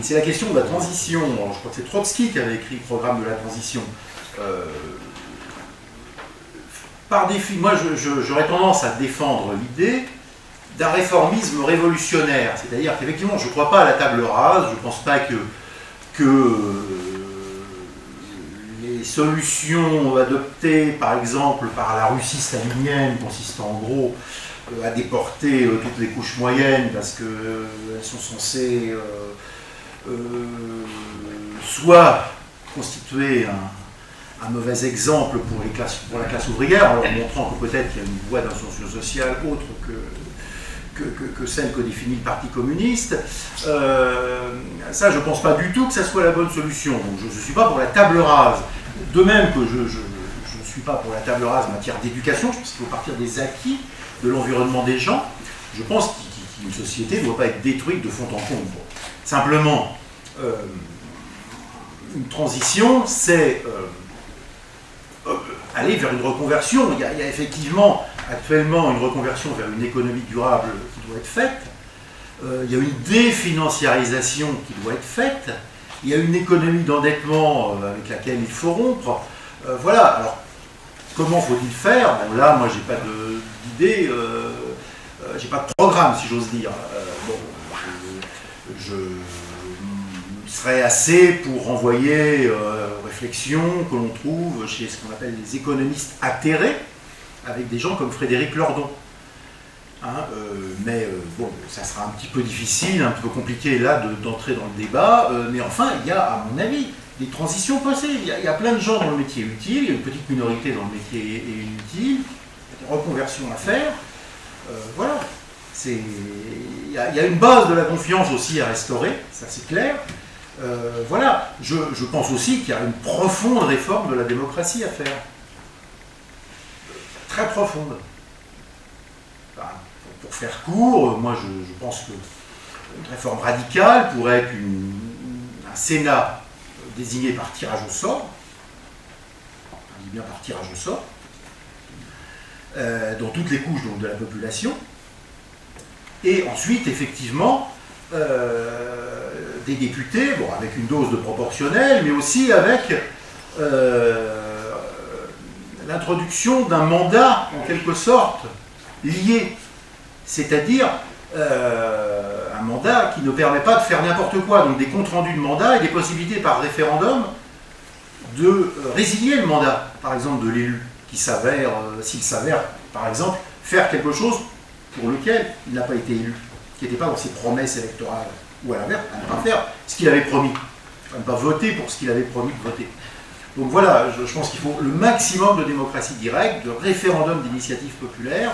C'est la question de la transition. Alors, je crois que c'est Trotsky qui avait écrit le programme de la transition. Par défi, moi j'aurais tendance à défendre l'idée d'un réformisme révolutionnaire. C'est-à-dire qu'effectivement, je ne crois pas à la table rase, je ne pense pas que les solutions adoptées, par exemple, par la Russie stalinienne, consistant en gros à déporter toutes les couches moyennes parce qu'elles sont censées soit constituer un mauvais exemple pour la classe ouvrière, en leur montrant que peut-être il y a une voie d'ascension sociale autre que celle que définit le Parti communiste. Ça, je ne pense pas du tout que ça soit la bonne solution. Donc, je ne suis pas pour la table rase. De même que je ne suis pas pour la table rase en matière d'éducation, je pense qu'il faut partir des acquis de l'environnement des gens. Je pense qu'une société ne doit pas être détruite de fond en comble. Simplement, une transition, c'est aller vers une reconversion. Il y a effectivement actuellement une reconversion vers une économie durable qui doit être faite. Il y a une définanciarisation qui doit être faite. Il y a une économie d'endettement avec laquelle il faut rompre. Voilà. Alors, comment faut-il faire? Bon, là, moi, j'ai pas d'idée, j'ai pas de programme, si j'ose dire. Je serait assez pour renvoyer aux réflexions que l'on trouve chez ce qu'on appelle les économistes atterrés, avec des gens comme Frédéric Lordon. Mais bon, ça sera un petit peu difficile, un peu compliqué là d'entrer dans le débat, mais enfin, il y a, à mon avis, des transitions possibles. Il y a plein de gens dans le métier utile, il y a une petite minorité dans le métier inutile, il y a des reconversions à faire. Voilà. Il y a une base de la confiance aussi à restaurer, ça c'est clair. Voilà, je pense aussi qu'il y a une profonde réforme de la démocratie à faire. Très profonde. Enfin, pour faire court, moi je pense qu'une réforme radicale pourrait être un Sénat désigné par tirage au sort, on dit bien par tirage au sort, dans toutes les couches donc, de la population, et ensuite effectivement des députés, bon, avec une dose de proportionnel, mais aussi avec l'introduction d'un mandat, en quelque sorte, lié. C'est-à-dire un mandat qui ne permet pas de faire n'importe quoi, donc des comptes rendus de mandat et des possibilités par référendum de résilier le mandat, par exemple, de l'élu, qui s'avère, s'il s'avère, par exemple, faire quelque chose pour lequel il n'a pas été élu, qui n'était pas dans ses promesses électorales, ou à l'inverse, à ne pas faire ce qu'il avait promis, à ne pas voter pour ce qu'il avait promis de voter. Donc voilà, je pense qu'il faut le maximum de démocratie directe, de référendum d'initiative populaire,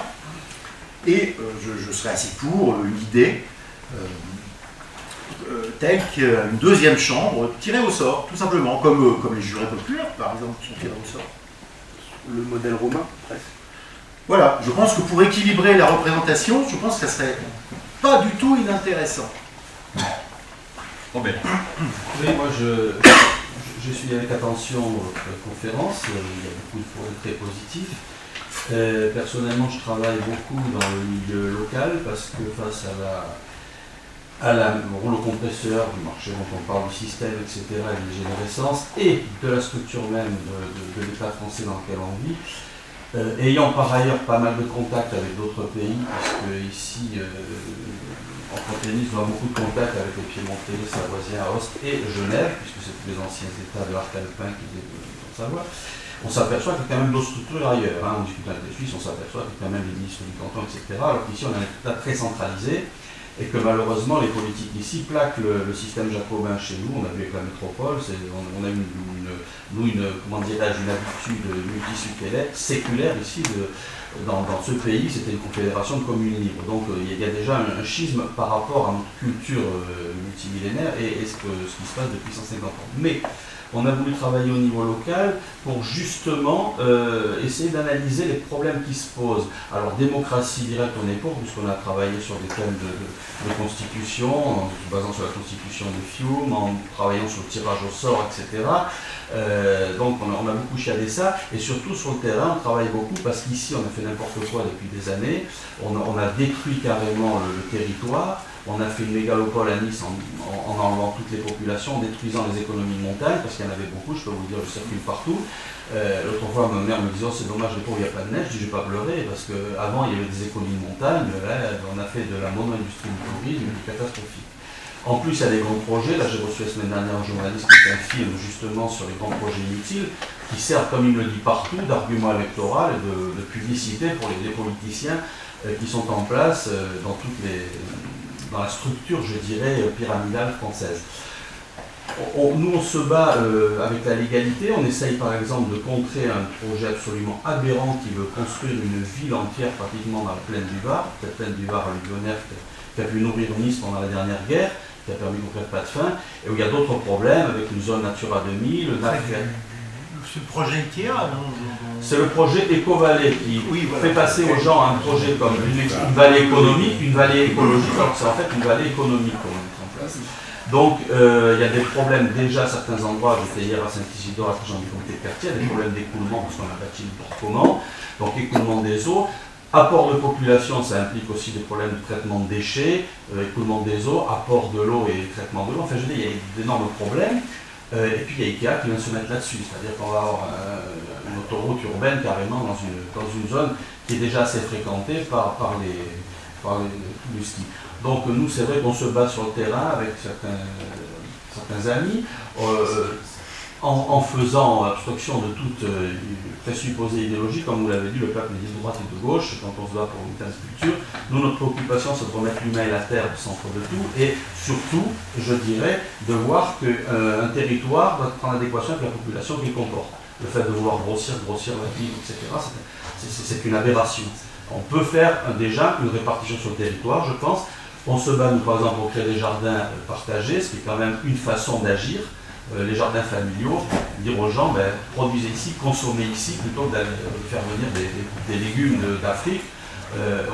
et je serais assez pour une idée telle qu'une deuxième chambre tirée au sort, tout simplement, comme les jurés populaires, par exemple, sont tirés au sort. Le modèle romain, presque. Voilà, je pense que pour équilibrer la représentation, je pense que ça serait pas du tout inintéressant. Robert. Oui, moi je suis avec attention votre conférence, il y a beaucoup de points très positifs. Personnellement, je travaille beaucoup dans le milieu local parce que face au rouleau compresseur du marché dont on parle, du système, etc., et de l'ingénierie-essence, et de la structure même de l'État français dans lequel on vit, ayant par ailleurs pas mal de contacts avec d'autres pays, puisque ici, en Frontière-Nice, on a beaucoup de contacts avec les Piémontais, les Savoisiens, Asti et Genève, puisque c'est tous les anciens États de l'arc alpin qui étaient en Savoie. On s'aperçoit qu'il y a quand même d'autres structures ailleurs. On discute avec les Suisses, on s'aperçoit qu'il y a quand même les ministres du canton, etc. Alors qu'ici, on a un État très centralisé et que malheureusement, les politiques ici plaquent le système jacobin chez nous. On a vu avec la métropole, on a une habitude multiséculaire ici. Dans ce pays, c'était une confédération de communes libres. Donc il y a déjà un schisme par rapport à notre culture multimillénaire et ce qui se passe depuis 150 ans. Mais on a voulu travailler au niveau local pour justement essayer d'analyser les problèmes qui se posent. Alors démocratie directe, on est pour, puisqu'on a travaillé sur des thèmes de constitution, en se basant sur la constitution de Fiume, en travaillant sur le tirage au sort, etc. Donc on a beaucoup chiadé ça, et surtout sur le terrain, on travaille beaucoup, parce qu'ici on a fait n'importe quoi depuis des années, on a détruit carrément le territoire. On a fait une mégalopole à Nice en enlevant toutes les populations, en détruisant les économies de montagne, parce qu'il y en avait beaucoup, je peux vous dire, je circule partout. L'autre fois, ma mère me disait, oh, c'est dommage, les pauvres, il n'y a pas de neige. Je dis, je ne vais pas pleurer, parce qu'avant, il y avait des économies de montagne. Là, on a fait de la mono-industrie du tourisme, du catastrophique. En plus, il y a des grands projets. Là, j'ai reçu la semaine dernière un journaliste qui fait un film justement sur les grands projets inutiles, qui servent, comme il le dit partout, d'argument électoral et de publicité pour les politiciens qui sont en place dans la structure, je dirais, pyramidale française. Nous, on se bat avec la légalité. On essaye, par exemple, de contrer un projet absolument aberrant qui veut construire une ville entière pratiquement dans la plaine du Var, cette plaine du Var alluvionnaire qui a pu nourrir Nice pendant la dernière guerre, qui a permis d'ouvrir pas de faim, et où il y a d'autres problèmes avec une zone Natura 2000, le Ce projet IKEA, c'est le projet Éco-Vallée qui fait passer aux gens un projet comme une vallée économique, une vallée écologique, alors que c'est en fait une vallée économique qu'on met en place. Donc il y a des problèmes déjà à certains endroits. J'étais hier à Saint-Isidore, à Jean du comité de quartier, il y a des problèmes d'écoulement parce qu'on a bâti n'importe comment, donc écoulement des eaux. Apport de population, ça implique aussi des problèmes de traitement de déchets, écoulement des eaux, apport de l'eau et traitement de l'eau. Enfin, je veux dire, il y a d'énormes problèmes. Et puis il y a Ikea qui vient se mettre là-dessus, c'est-à-dire qu'on va avoir une autoroute urbaine carrément dans une zone qui est déjà assez fréquentée par le ski. Donc nous, c'est vrai qu'on se bat sur le terrain avec certains amis, en faisant abstraction de toute présupposée idéologie. Comme vous l'avez dit, le peuple est de droite et de gauche, quand on se bat pour une telle culture. Nous, notre préoccupation, c'est de remettre l'humain et la terre au centre de tout, et surtout, je dirais, de voir qu'un territoire doit être en adéquation avec la population qu'il comporte. Le fait de vouloir grossir la ville, etc., c'est une aberration. On peut faire déjà une répartition sur le territoire, je pense. On se bat, nous, par exemple, pour créer des jardins partagés, ce qui est quand même une façon d'agir. Les jardins familiaux, dire aux gens, produisez ici, consommez ici, plutôt que de faire venir des légumes d'Afrique.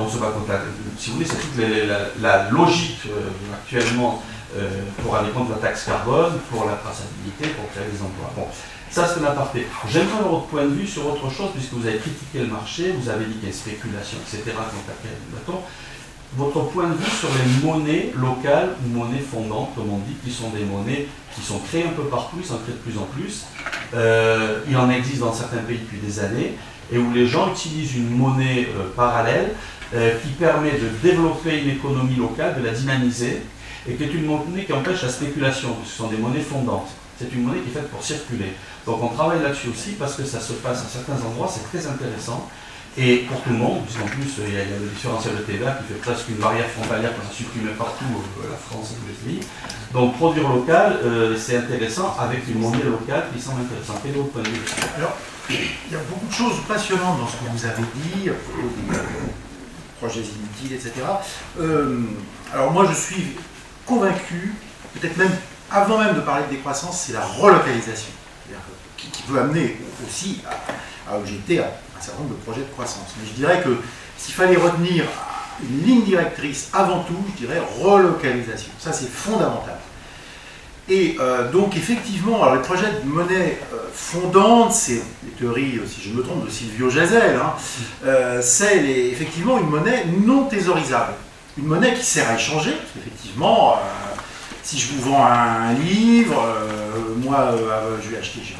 On se bat contre si vous voulez, c'est toute la logique actuellement pour aller contre la taxe carbone, pour la traçabilité, pour créer des emplois. Bon, ça c'est l'aparté. J'aimerais avoir votre point de vue sur autre chose, puisque vous avez critiqué le marché, vous avez dit qu'il y a une spéculation, etc. contre laquelle nous battons. Votre point de vue sur les monnaies locales ou monnaies fondantes, comme on dit, qui sont des monnaies qui sont créées un peu partout, ils s'en créent de plus en plus. Il en existe dans certains pays depuis des années, et où les gens utilisent une monnaie parallèle qui permet de développer une économie locale, de la dynamiser, et qui est une monnaie qui empêche la spéculation, parce que ce sont des monnaies fondantes. C'est une monnaie qui est faite pour circuler. Donc on travaille là-dessus aussi, parce que ça se passe à certains endroits, c'est très intéressant. Et pour tout le monde, puisqu'en plus il y a le différentiel de TVA qui fait presque une barrière frontalière qu'on a supprimée partout, la France et tous les pays. Donc produire local, c'est intéressant avec une monnaie locale qui semble intéressante. Quel est votre point de vue? Alors, il y a beaucoup de choses passionnantes dans ce que vous avez dit, projets inutiles, etc. Alors moi je suis convaincu, peut-être même avant même de parler de décroissance, c'est la relocalisation. Qui peut amener aussi à objecter à un certain nombre de projets de croissance. Mais je dirais que s'il fallait retenir une ligne directrice avant tout, je dirais relocalisation. Ça, c'est fondamental. Et donc, effectivement, alors les projets de monnaie fondante, c'est les théories, si je me trompe, de Silvio Gesell, c'est effectivement une monnaie non thésaurisable. une monnaie qui sert à échanger, parce qu'effectivement, si je vous vends un livre, moi je vais acheter une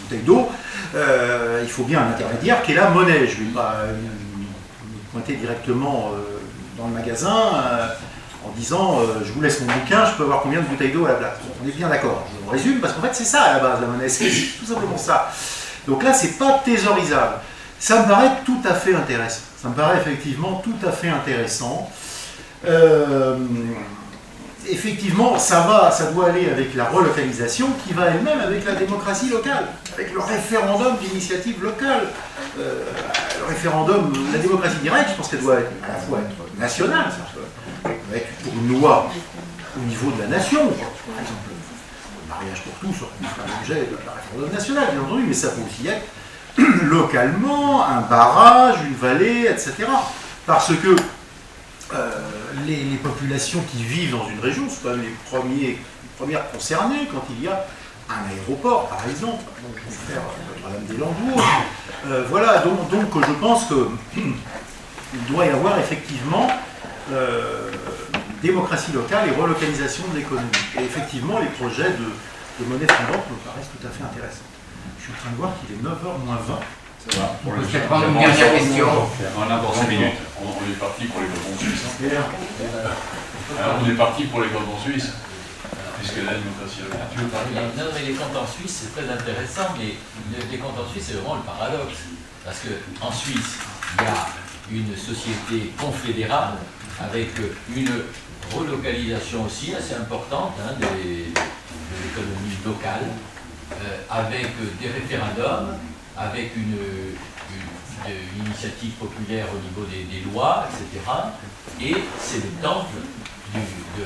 bouteille d'eau, il faut bien un intermédiaire qui est la monnaie. Je ne vais pas me pointer directement dans le magasin en disant je vous laisse mon bouquin, je peux avoir combien de bouteilles d'eau à la place. On est bien d'accord, je résume, parce qu'en fait c'est ça à la base la monnaie, c'est tout simplement ça. Donc là c'est pas thésaurisable. Ça me paraît tout à fait intéressant. Ça me paraît effectivement tout à fait intéressant. Effectivement, ça doit aller avec la relocalisation qui va elle-même avec la démocratie locale, avec le référendum d'initiative locale. Le référendum, la démocratie directe, je pense qu'elle doit être, à la fois être nationale, elle doit être pour une loi au niveau de la nation. Par exemple, le mariage pour tous sera l'objet de la référendum national, bien entendu, mais ça peut aussi être localement, un barrage, une vallée, etc. Parce que les populations qui vivent dans une région sont quand même les premières concernées quand il y a un aéroport, par exemple, donc je vais faire Notre-Dame-des-Landes. Voilà, donc je pense qu'il doit y avoir effectivement démocratie locale et relocalisation de l'économie. Et effectivement, les projets de monnaie fondante me paraissent tout à fait intéressants. Je suis en train de voir qu'il est 9h moins 20. Ça va. On peut peut-être prendre une dernière question. On a pour 5 minutes. On est parti pour les cantons suisses. Alors, on est parti pour les cantons suisses, puisque la démocratie locale. Tu veux parler? Non, mais les cantons suisses, c'est très intéressant, mais les cantons suisses, c'est vraiment le paradoxe. Parce qu'en Suisse, il y a une société confédérale avec une relocalisation aussi assez importante de l'économie locale, avec des référendums, avec une initiative populaire au niveau des lois, etc. Et c'est le temple de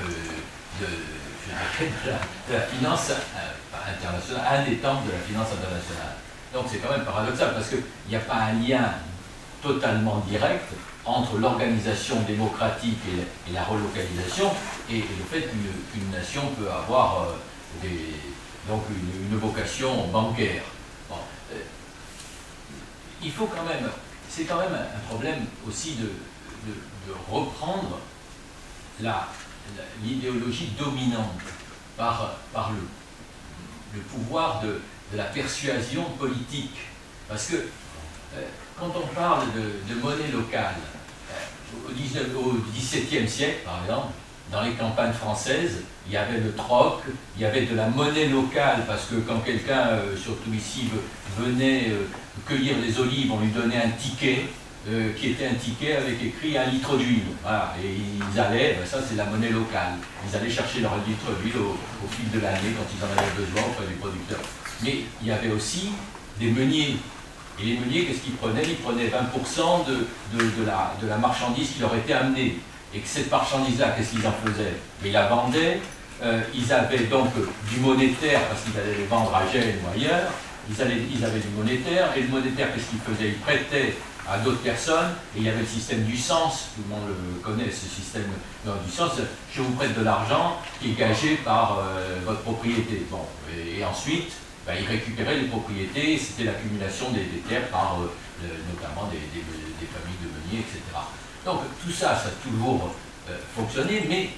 la finance internationale, un des temples de la finance internationale. Donc c'est quand même paradoxal, parce qu'il n'y a pas un lien totalement direct entre l'organisation démocratique et la relocalisation et le fait qu'une nation peut avoir donc une vocation bancaire. Bon. Il faut quand même, c'est quand même un problème aussi de reprendre l'idéologie dominante par le pouvoir de la persuasion politique. Parce que quand on parle de monnaie locale, au XVIIe siècle, par exemple, dans les campagnes françaises, il y avait le troc, il y avait de la monnaie locale, parce que quand quelqu'un, surtout ici, venait cueillir des olives, on lui donnait un ticket, qui était un ticket avec écrit 1 litre d'huile. Voilà. Et ils allaient, ça c'est la monnaie locale, ils allaient chercher leur litre d'huile au fil de l'année quand ils en avaient besoin auprès du producteur. Mais il y avait aussi des meuniers. Et les meuniers, qu'est-ce qu'ils prenaient? Ils prenaient 20% de la marchandise qui leur était amenée. Et que cette marchandise-là, qu'est-ce qu'ils en faisaient? Mais ils la vendaient, ils avaient donc du monétaire, parce qu'ils allaient les vendre à Gênes ou ailleurs, ils avaient du monétaire, et le monétaire, qu'est-ce qu'ils faisaient? Ils prêtaient à d'autres personnes, et il y avait le système du sens, tout le monde le connaît, ce système du sens, je vous prête de l'argent qui est gagé par votre propriété. Bon, et ensuite, ils récupéraient les propriétés, c'était l'accumulation des terres par notamment des familles de meuniers, etc. Donc tout ça, ça a toujours fonctionné, mais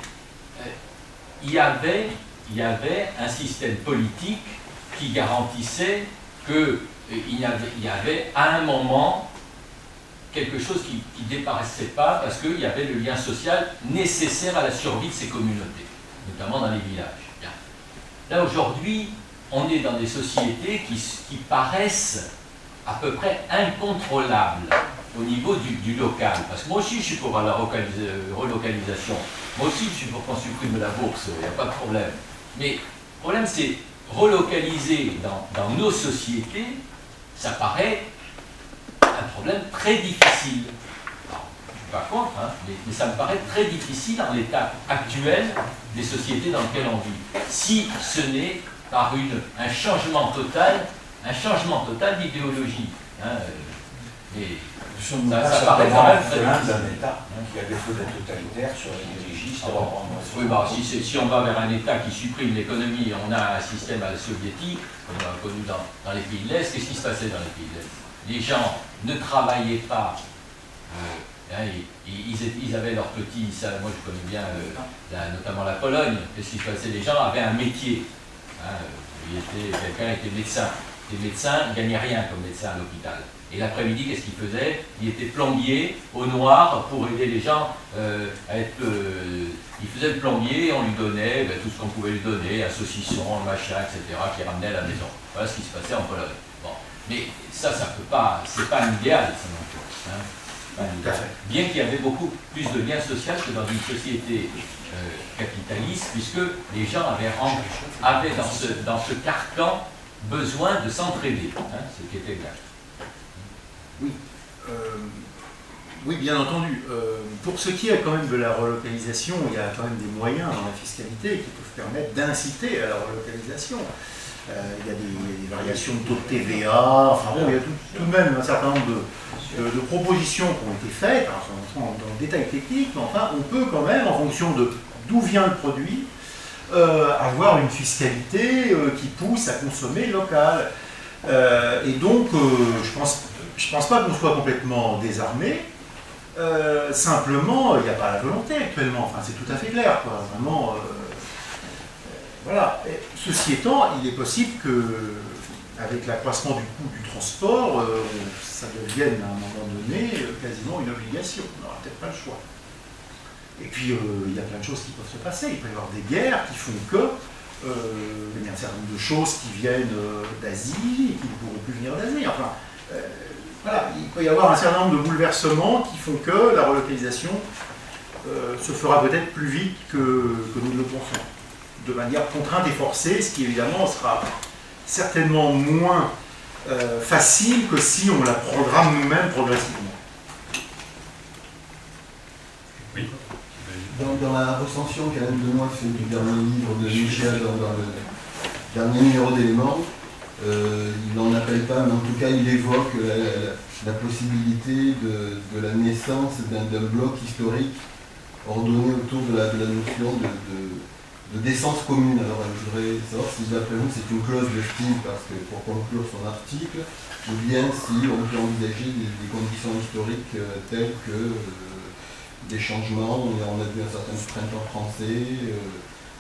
il y avait un système politique qui garantissait qu'il y avait à un moment quelque chose qui ne dépassait pas, parce qu'il y avait le lien social nécessaire à la survie de ces communautés, notamment dans les villages. Bien. Là aujourd'hui, on est dans des sociétés qui paraissent à peu près incontrôlables au niveau du local. Parce que moi aussi je suis pour la relocalisation, moi aussi je suis pour qu'on supprime la bourse, il n'y a pas de problème. Mais le problème c'est relocaliser dans nos sociétés, ça paraît un problème très difficile. Alors, je ne suis pas contre, mais ça me paraît très difficile dans l'état actuel des sociétés dans lesquelles on vit. Si ce n'est par un changement total d'idéologie. Ça paraît quand même très difficile d'un État qui a défaut d'être totalitaire sur les dirigistes. Oui, si on va vers un État qui supprime l'économie, on a un système à la soviétique, comme on l'a connu dans les pays de l'Est. Qu'est-ce qui se passait dans les pays de l'Est? Les gens ne travaillaient pas Hein, ils avaient leur petit, ça, moi je connais bien notamment la Pologne, qu'est-ce qui se passait, les gens avaient un métier. Hein, quelqu'un était médecin. Les médecins ne gagnaient rien comme médecin à l'hôpital. Et l'après-midi, qu'est-ce qu'il faisait? Il était plombier au noir pour aider les gens à être... il faisait le plombier et on lui donnait tout ce qu'on pouvait lui donner, un saucisson, un machin, etc., qui ramenait à la maison. Voilà ce qui se passait en Pologne. Bon. Mais ça peut pas... C'est pas un idéal, ça non plus. Hein. Bien qu'il y avait beaucoup plus de liens sociaux que dans une société capitaliste, puisque les gens avaient dans ce carcan besoin de s'entraider, hein, ce qui était exact. Oui, oui, bien entendu. Pour ce qui est quand même de la relocalisation, il y a quand même des moyens dans la fiscalité qui peuvent permettre d'inciter à la relocalisation. Il y a des variations de taux de TVA, enfin bon, il y a tout de même un certain nombre de propositions qui ont été faites, alors, dans le détail technique, mais enfin, on peut quand même, en fonction de d'où vient le produit, avoir une fiscalité qui pousse à consommer local. Et donc, je pense pas qu'on soit complètement désarmé. Simplement, il n'y a pas la volonté actuellement. Enfin, c'est tout à fait clair, quoi. Vraiment, voilà. Et ceci étant, il est possible que, avec l'accroissement du coût du transport, ça devienne à un moment donné quasiment une obligation. On n'aura peut-être pas le choix. Et puis, il y a plein de choses qui peuvent se passer. Il peut y avoir des guerres qui font que il y a un certain nombre de choses qui viennent d'Asie et qui ne pourront plus venir d'Asie. Enfin, voilà, il peut y avoir un certain nombre de bouleversements qui font que la relocalisation se fera peut-être plus vite que nous ne le pensons, de manière contrainte et forcée, ce qui évidemment sera certainement moins facile que si on la programme nous-mêmes progressivement. Oui. Dans la recension qu'Alain Benoît fait du dernier livre de Michel, dans le dernier numéro d'Éléments, il n'en appelle pas, mais en tout cas il évoque la possibilité de la naissance d'un bloc historique ordonné autour de la notion de décence commune. Alors je voudrais savoir si d'après vous c'est une clause de style parce que pour conclure son article, ou bien si on peut envisager des conditions historiques telles que des changements, on a vu un certain printemps français,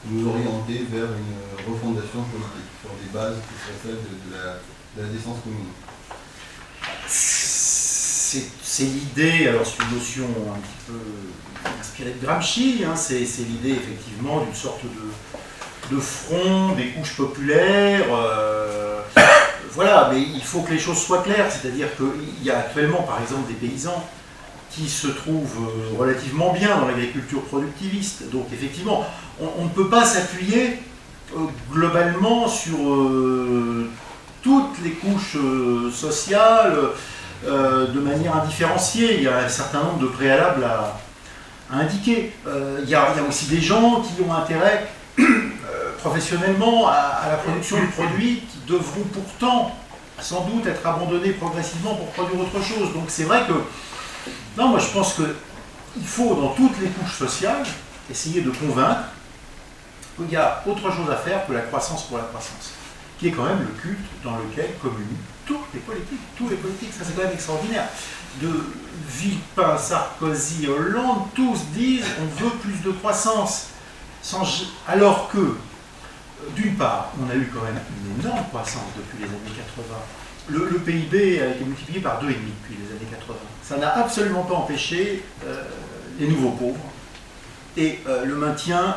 nous orienter vers une refondation politique sur des bases qui seraient celles de la décence commune. C'est l'idée, alors c'est une notion un petit peu inspirée de Gramsci, hein, c'est l'idée effectivement d'une sorte de front des couches populaires, voilà, mais il faut que les choses soient claires, c'est-à-dire qu'il y a actuellement par exemple des paysans qui se trouvent relativement bien dans l'agriculture productiviste. Donc effectivement, on ne peut pas s'appuyer globalement sur toutes les couches sociales de manière indifférenciée. Il y a un certain nombre de préalables à indiquer. Il y a aussi des gens qui ont intérêt professionnellement à la production du produit qui devront pourtant sans doute être abandonnés progressivement pour produire autre chose. Donc c'est vrai que non, moi je pense qu'il faut, dans toutes les couches sociales, essayer de convaincre qu'il y a autre chose à faire que la croissance pour la croissance, qui est quand même le culte dans lequel communient tous les politiques. Ça c'est quand même extraordinaire. De Villepin, Sarkozy, Hollande, tous disent on veut plus de croissance. Alors que, d'une part, on a eu quand même une énorme croissance depuis les années 80. Le PIB a été multiplié par 2,5 depuis les années 80. Ça n'a absolument pas empêché les nouveaux pauvres et le maintien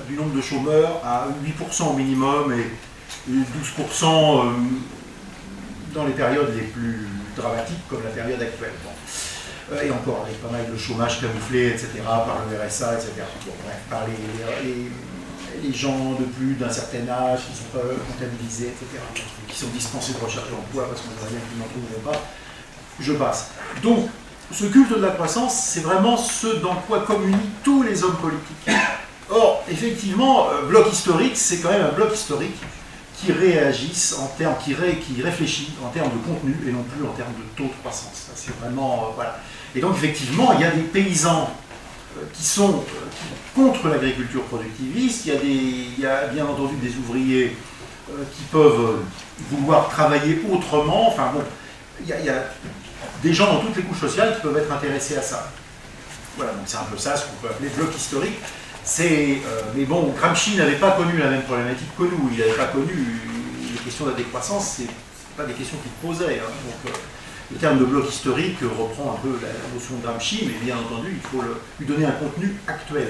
du nombre de chômeurs à 8% au minimum et 12% dans les périodes les plus dramatiques comme la période actuelle. Bon. Et encore avec pas mal de chômage camouflé, etc., par le RSA, etc. Bon, bref, par les gens de plus d'un certain âge qui sont pas comptabilisés, etc., qui sont dispensés de recherche d'emploi parce qu'on voit bien qu'ils n'en trouveront pas, je passe. Donc, ce culte de la croissance, c'est vraiment ce dans quoi communient tous les hommes politiques. Or, effectivement, bloc historique, c'est quand même un bloc historique qui réagisse en termes, qui réfléchit en termes de contenu et non plus en termes de taux de croissance. C'est vraiment, voilà. Et donc, effectivement, il y a des paysans qui sont contre l'agriculture productiviste, il y a bien entendu des ouvriers qui peuvent vouloir travailler autrement, enfin bon, il y a des gens dans toutes les couches sociales qui peuvent être intéressés à ça. Voilà, donc c'est un peu ça, ce qu'on peut appeler bloc historique. Mais bon, Gramsci n'avait pas connu la même problématique que nous. Il n'avait pas connu les questions de la décroissance, c'est pas des questions qu'il posait. Hein. Donc, le terme de bloc historique reprend un peu la notion de Gramsci, mais bien entendu, il faut lui donner un contenu actuel.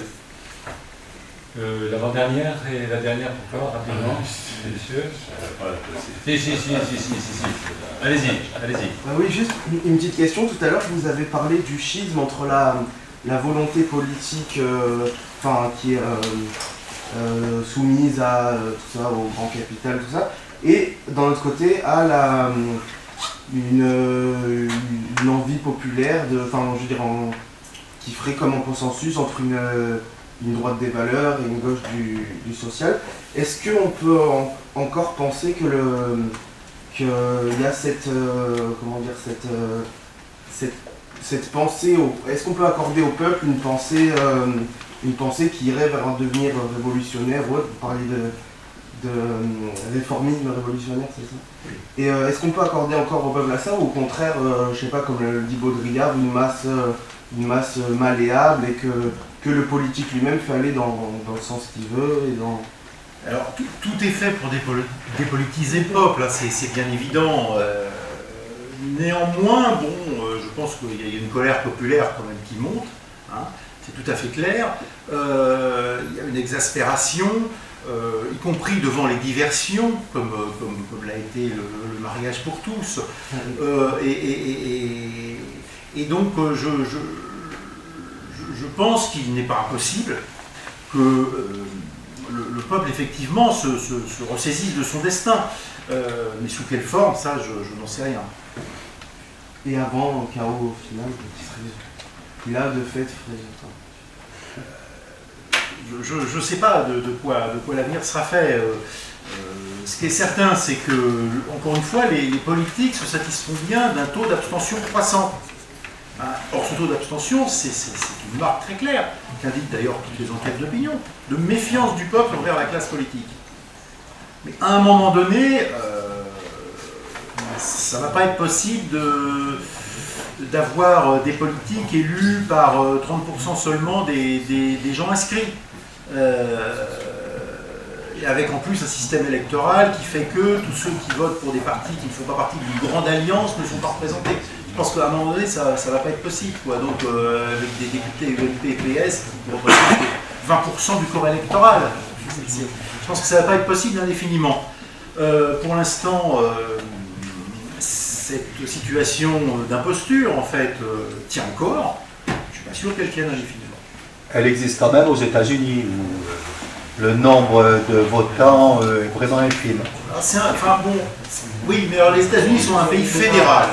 L'avant-dernière et la dernière pour clore rapidement, messieurs. Si. Allez-y. Oui, juste une petite question. Tout à l'heure, vous avez parlé du schisme entre la volonté politique qui est soumise à tout ça, au grand capital, tout ça, et d'un autre côté, à une envie populaire, qui ferait comme un consensus entre une droite des valeurs et une gauche du social. Est-ce qu'on peut encore penser qu'il y a cette pensée, est-ce qu'on peut accorder au peuple une pensée qui irait vers un devenir révolutionnaire ou autre? Vous parliez de réformisme révolutionnaire, c'est ça? Oui. Et est-ce qu'on peut accorder encore au peuple à ça, ou au contraire, je sais pas, comme le dit Baudrillard, une masse malléable, et que le politique lui-même fait aller dans le sens qu'il veut et dans... Alors, tout est fait pour dépolitiser le peuple, hein, c'est bien évident. Néanmoins, je pense qu'il y a une colère populaire quand même qui monte, hein, c'est tout à fait clair. Il y a une exaspération, y compris devant les diversions, comme l'a été le mariage pour tous. Et donc, je pense qu'il n'est pas impossible que le peuple, effectivement, se ressaisisse de son destin. Mais sous quelle forme, ça, je n'en sais rien. Et avant, un chaos, au final, qui là, de fait, je ne sais pas de quoi l'avenir sera fait. Ce qui est certain, c'est que, encore une fois, les politiques se satisfont bien d'un taux d'abstention croissant. Or, ce taux d'abstention, c'est une marque très claire, qu'indiquent d'ailleurs toutes les enquêtes d'opinion, de méfiance du peuple envers la classe politique. Mais à un moment donné, ça ne va pas être possible d'avoir des politiques élus par 30% seulement des gens inscrits. Et avec en plus un système électoral qui fait que tous ceux qui votent pour des partis qui ne font pas partie d'une grande alliance ne sont pas représentés. Je pense qu'à un moment donné, ça ne va pas être possible, quoi. Donc, avec des députés UMP et PS qui représentent 20% du corps électoral. Je pense que ça ne va pas être possible indéfiniment. Pour l'instant, cette situation d'imposture, en fait, tient encore. Je ne suis pas sûr qu'elle tienne indéfiniment. Elle existe quand même aux États-Unis, où le nombre de votants est vraiment infime. Oui, mais alors les États-Unis sont un pays fédéral.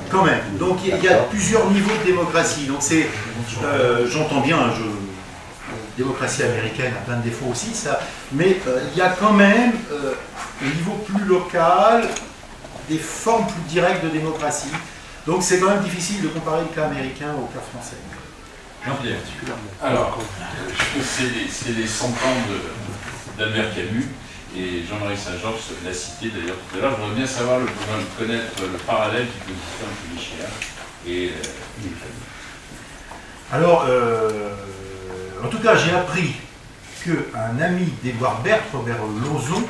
Quand même. Donc il y a plusieurs niveaux de démocratie. Donc c'est, j'entends bien, la démocratie américaine a plein de défauts aussi, ça. Mais il y a quand même, au niveau plus local, des formes plus directes de démocratie. Donc c'est quand même difficile de comparer le cas américain au cas français. Jean-Pierre. Alors, c'est les 100 ans d'Albert Camus. Et Jean-Marie Saint-Georges l'a cité d'ailleurs tout à l'heure. J'aimerais bien savoir, connaître le parallèle qui peut exister entre Michéa et Alors, en tout cas, j'ai appris qu'un ami d'Édouard Berthe, Robert Lauzon,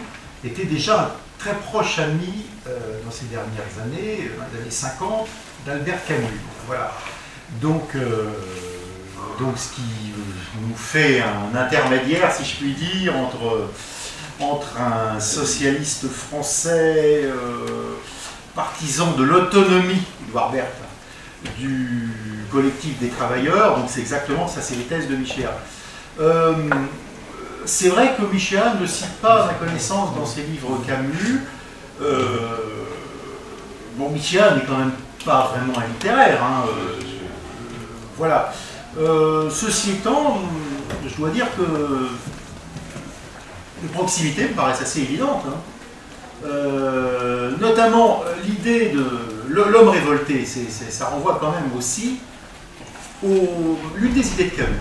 était déjà un très proche ami dans ces dernières années, dans les années 50, d'Albert Camus. Voilà. Donc ce qui nous fait un intermédiaire, si je puis dire, entre un socialiste français partisan de l'autonomie, Édouard Berthe, du collectif des travailleurs. Donc c'est exactement ça, c'est les thèses de Michéa. C'est vrai que Michéa ne cite pas, à ma connaissance, dans ses livres Camus. Michéa n'est quand même pas vraiment un littéraire, hein, voilà. Ceci étant, je dois dire que les proximités me paraissent assez évidentes. Hein. Notamment l'idée de l'homme révolté, ça renvoie quand même aussi à l'une des idées de Camus.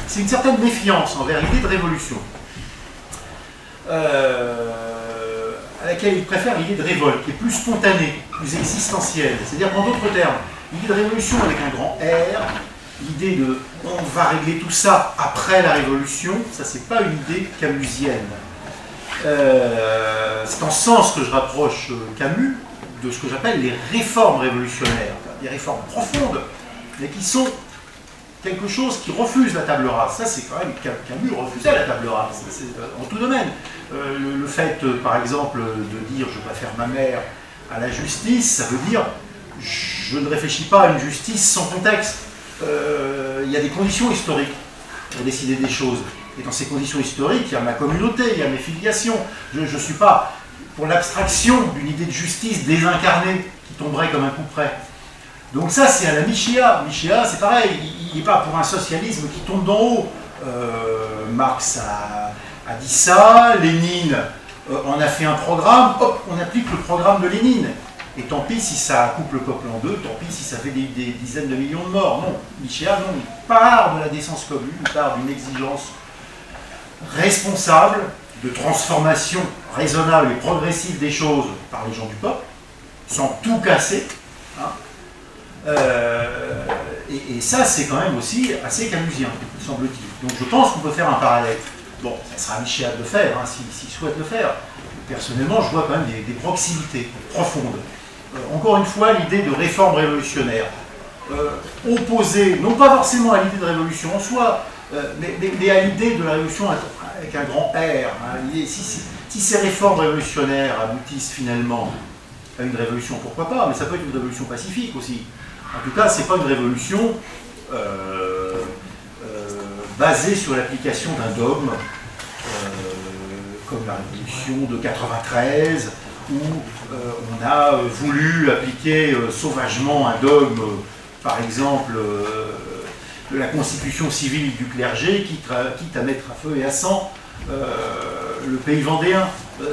C'est une certaine méfiance envers l'idée de révolution, à laquelle il préfère l'idée de révolte, qui est plus spontanée, plus existentielle. C'est-à-dire, en d'autres termes, l'idée de révolution avec un grand R l'idée de on va régler tout ça après la Révolution, ça c'est pas une idée camusienne. C'est en ce sens que je rapproche Camus de ce que j'appelle les réformes révolutionnaires, des réformes profondes, mais qui sont quelque chose qui refuse la table rase. Ça, c'est quand même, Camus refusait la table rase, en tout domaine. Le fait, par exemple, de dire « je préfère ma mère à la justice », ça veut dire « je ne réfléchis pas à une justice sans contexte ». Il y a des conditions historiques pour décider des choses. Et dans ces conditions historiques, il y a ma communauté, il y a mes filiations. Je ne suis pas pour l'abstraction d'une idée de justice désincarnée qui tomberait comme un coup près. Donc ça, c'est à la Michéa. Michéa, c'est pareil, il n'est pas pour un socialisme qui tombe d'en haut. Marx a dit ça, Lénine en a fait un programme, hop, on applique le programme de Lénine. Et tant pis si ça coupe le peuple en deux, tant pis si ça fait des dizaines de millions de morts. Non, Michéa, non, il part de la décence commune, il part d'une exigence responsable de transformation raisonnable et progressive des choses par les gens du peuple, sans tout casser. Hein. Et ça, c'est quand même aussi assez camusien, semble-t-il. Donc je pense qu'on peut faire un parallèle. Bon, ça sera à Michéa de le faire, hein, s'il souhaite le faire. Personnellement, je vois quand même des proximités profondes. Encore une fois, l'idée de réforme révolutionnaire, opposée, non pas forcément à l'idée de révolution en soi, mais à l'idée de la révolution avec un grand R. Hein. Si ces réformes révolutionnaires aboutissent finalement à une révolution, pourquoi pas, mais ça peut être une révolution pacifique aussi. En tout cas, ce n'est pas une révolution basée sur l'application d'un dogme, comme la révolution de 93, où on a voulu appliquer sauvagement un dogme, par exemple, de la constitution civile du clergé, quitte à mettre à feu et à sang le pays vendéen.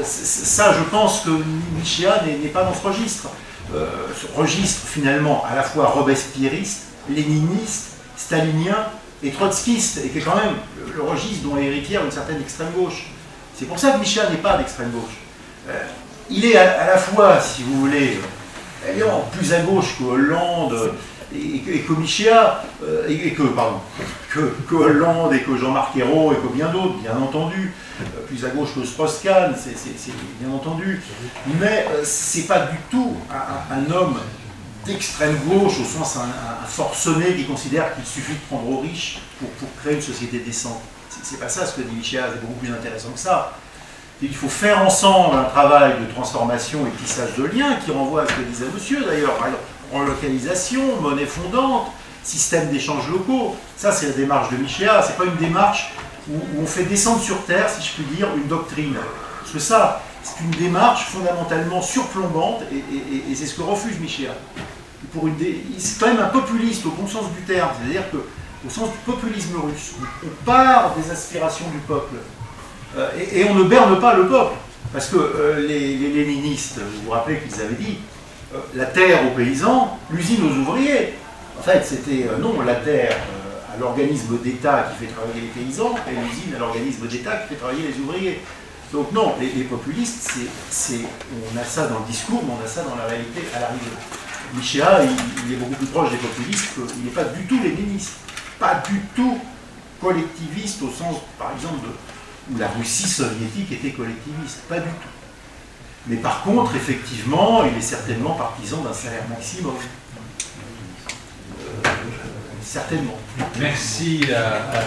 Ça, je pense que Michéa n'est pas dans ce registre. Ce registre, finalement, à la fois robespierriste, léniniste, stalinien et trotskiste, et qui est quand même le registre dont est héritière une certaine extrême gauche. C'est pour ça que Michéa n'est pas d'extrême gauche. Il est à la fois, si vous voulez, plus à gauche que Hollande et que Michéa, que Hollande et que Jean-Marc Ayrault et que bien d'autres, bien entendu, plus à gauche que Strauss-Kahn, c'est bien entendu, mais c'est pas du tout un homme d'extrême gauche, au sens un forcené qui considère qu'il suffit de prendre aux riches pour créer une société décente. C'est pas ça ce que dit Michéa, c'est beaucoup plus intéressant que ça. Il faut faire ensemble un travail de transformation et de tissage de liens qui renvoie à ce que disait monsieur d'ailleurs, par exemple, relocalisation, monnaie fondante, système d'échanges locaux. Ça, c'est la démarche de Michéa, c'est pas une démarche où on fait descendre sur terre, si je puis dire, une doctrine. Parce que ça, c'est une démarche fondamentalement surplombante et c'est ce que refuse Michéa. C'est quand même un populiste au bon sens du terme, c'est-à-dire que au sens du populisme russe, on part des aspirations du peuple. Et on ne berne pas le peuple, parce que les léninistes, vous vous rappelez qu'ils avaient dit la terre aux paysans, l'usine aux ouvriers. En fait, c'était non, la terre à l'organisme d'État qui fait travailler les paysans, et l'usine à l'organisme d'État qui fait travailler les ouvriers. Donc non, les populistes, on a ça dans le discours, mais on a ça dans la réalité à l'arrivée. Michéa, il est beaucoup plus proche des populistes qu'il n'est pas du tout léniniste, pas du tout collectiviste au sens, par exemple, où la Russie soviétique était collectiviste, pas du tout. Mais par contre, effectivement, il est certainement partisan d'un salaire maximum. Certainement. Merci à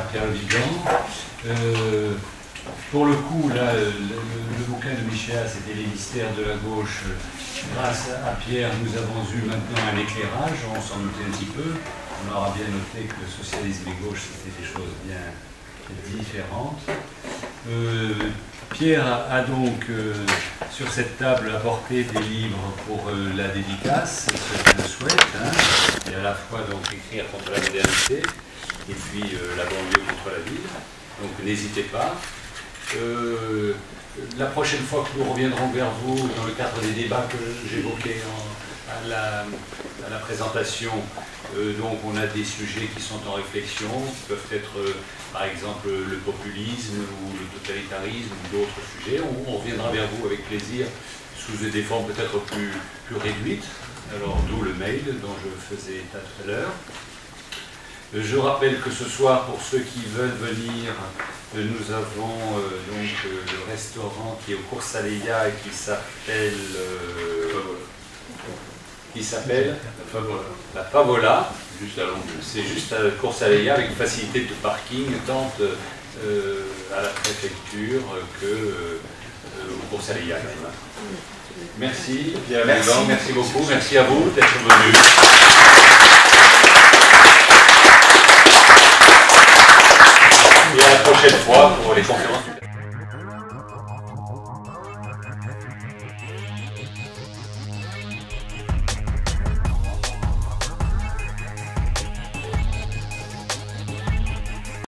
Pierre Vigan. Pour le coup, là, le bouquin de Michéa, c'était Les mystères de la gauche. Grâce à Pierre, nous avons eu maintenant un éclairage, on s'en doutait un petit peu. On aura bien noté que le socialisme et gauche, c'était des choses bien différentes. Pierre a donc sur cette table apporté des livres pour la dédicace, c'est ce qu'il souhaite, hein, et à la fois donc écrire contre la modernité et puis la banlieue contre la ville. Donc n'hésitez pas. La prochaine fois que nous reviendrons vers vous dans le cadre des débats que j'évoquais à la présentation, donc on a des sujets qui sont en réflexion, qui peuvent être par exemple le populisme ou le totalitarisme ou d'autres sujets. On reviendra vers vous avec plaisir sous des formes peut-être plus réduites, alors d'où le mail dont je faisais état tout à l'heure. Je rappelle que ce soir, pour ceux qui veulent venir, nous avons donc le restaurant qui est au Cours Saléya et qui s'appelle la Favola. Juste à l'angle. C'est juste à Cours Saléya avec une facilité de parking tant à la préfecture que au Cours Saléya. Merci, merci beaucoup, merci à vous d'être venus.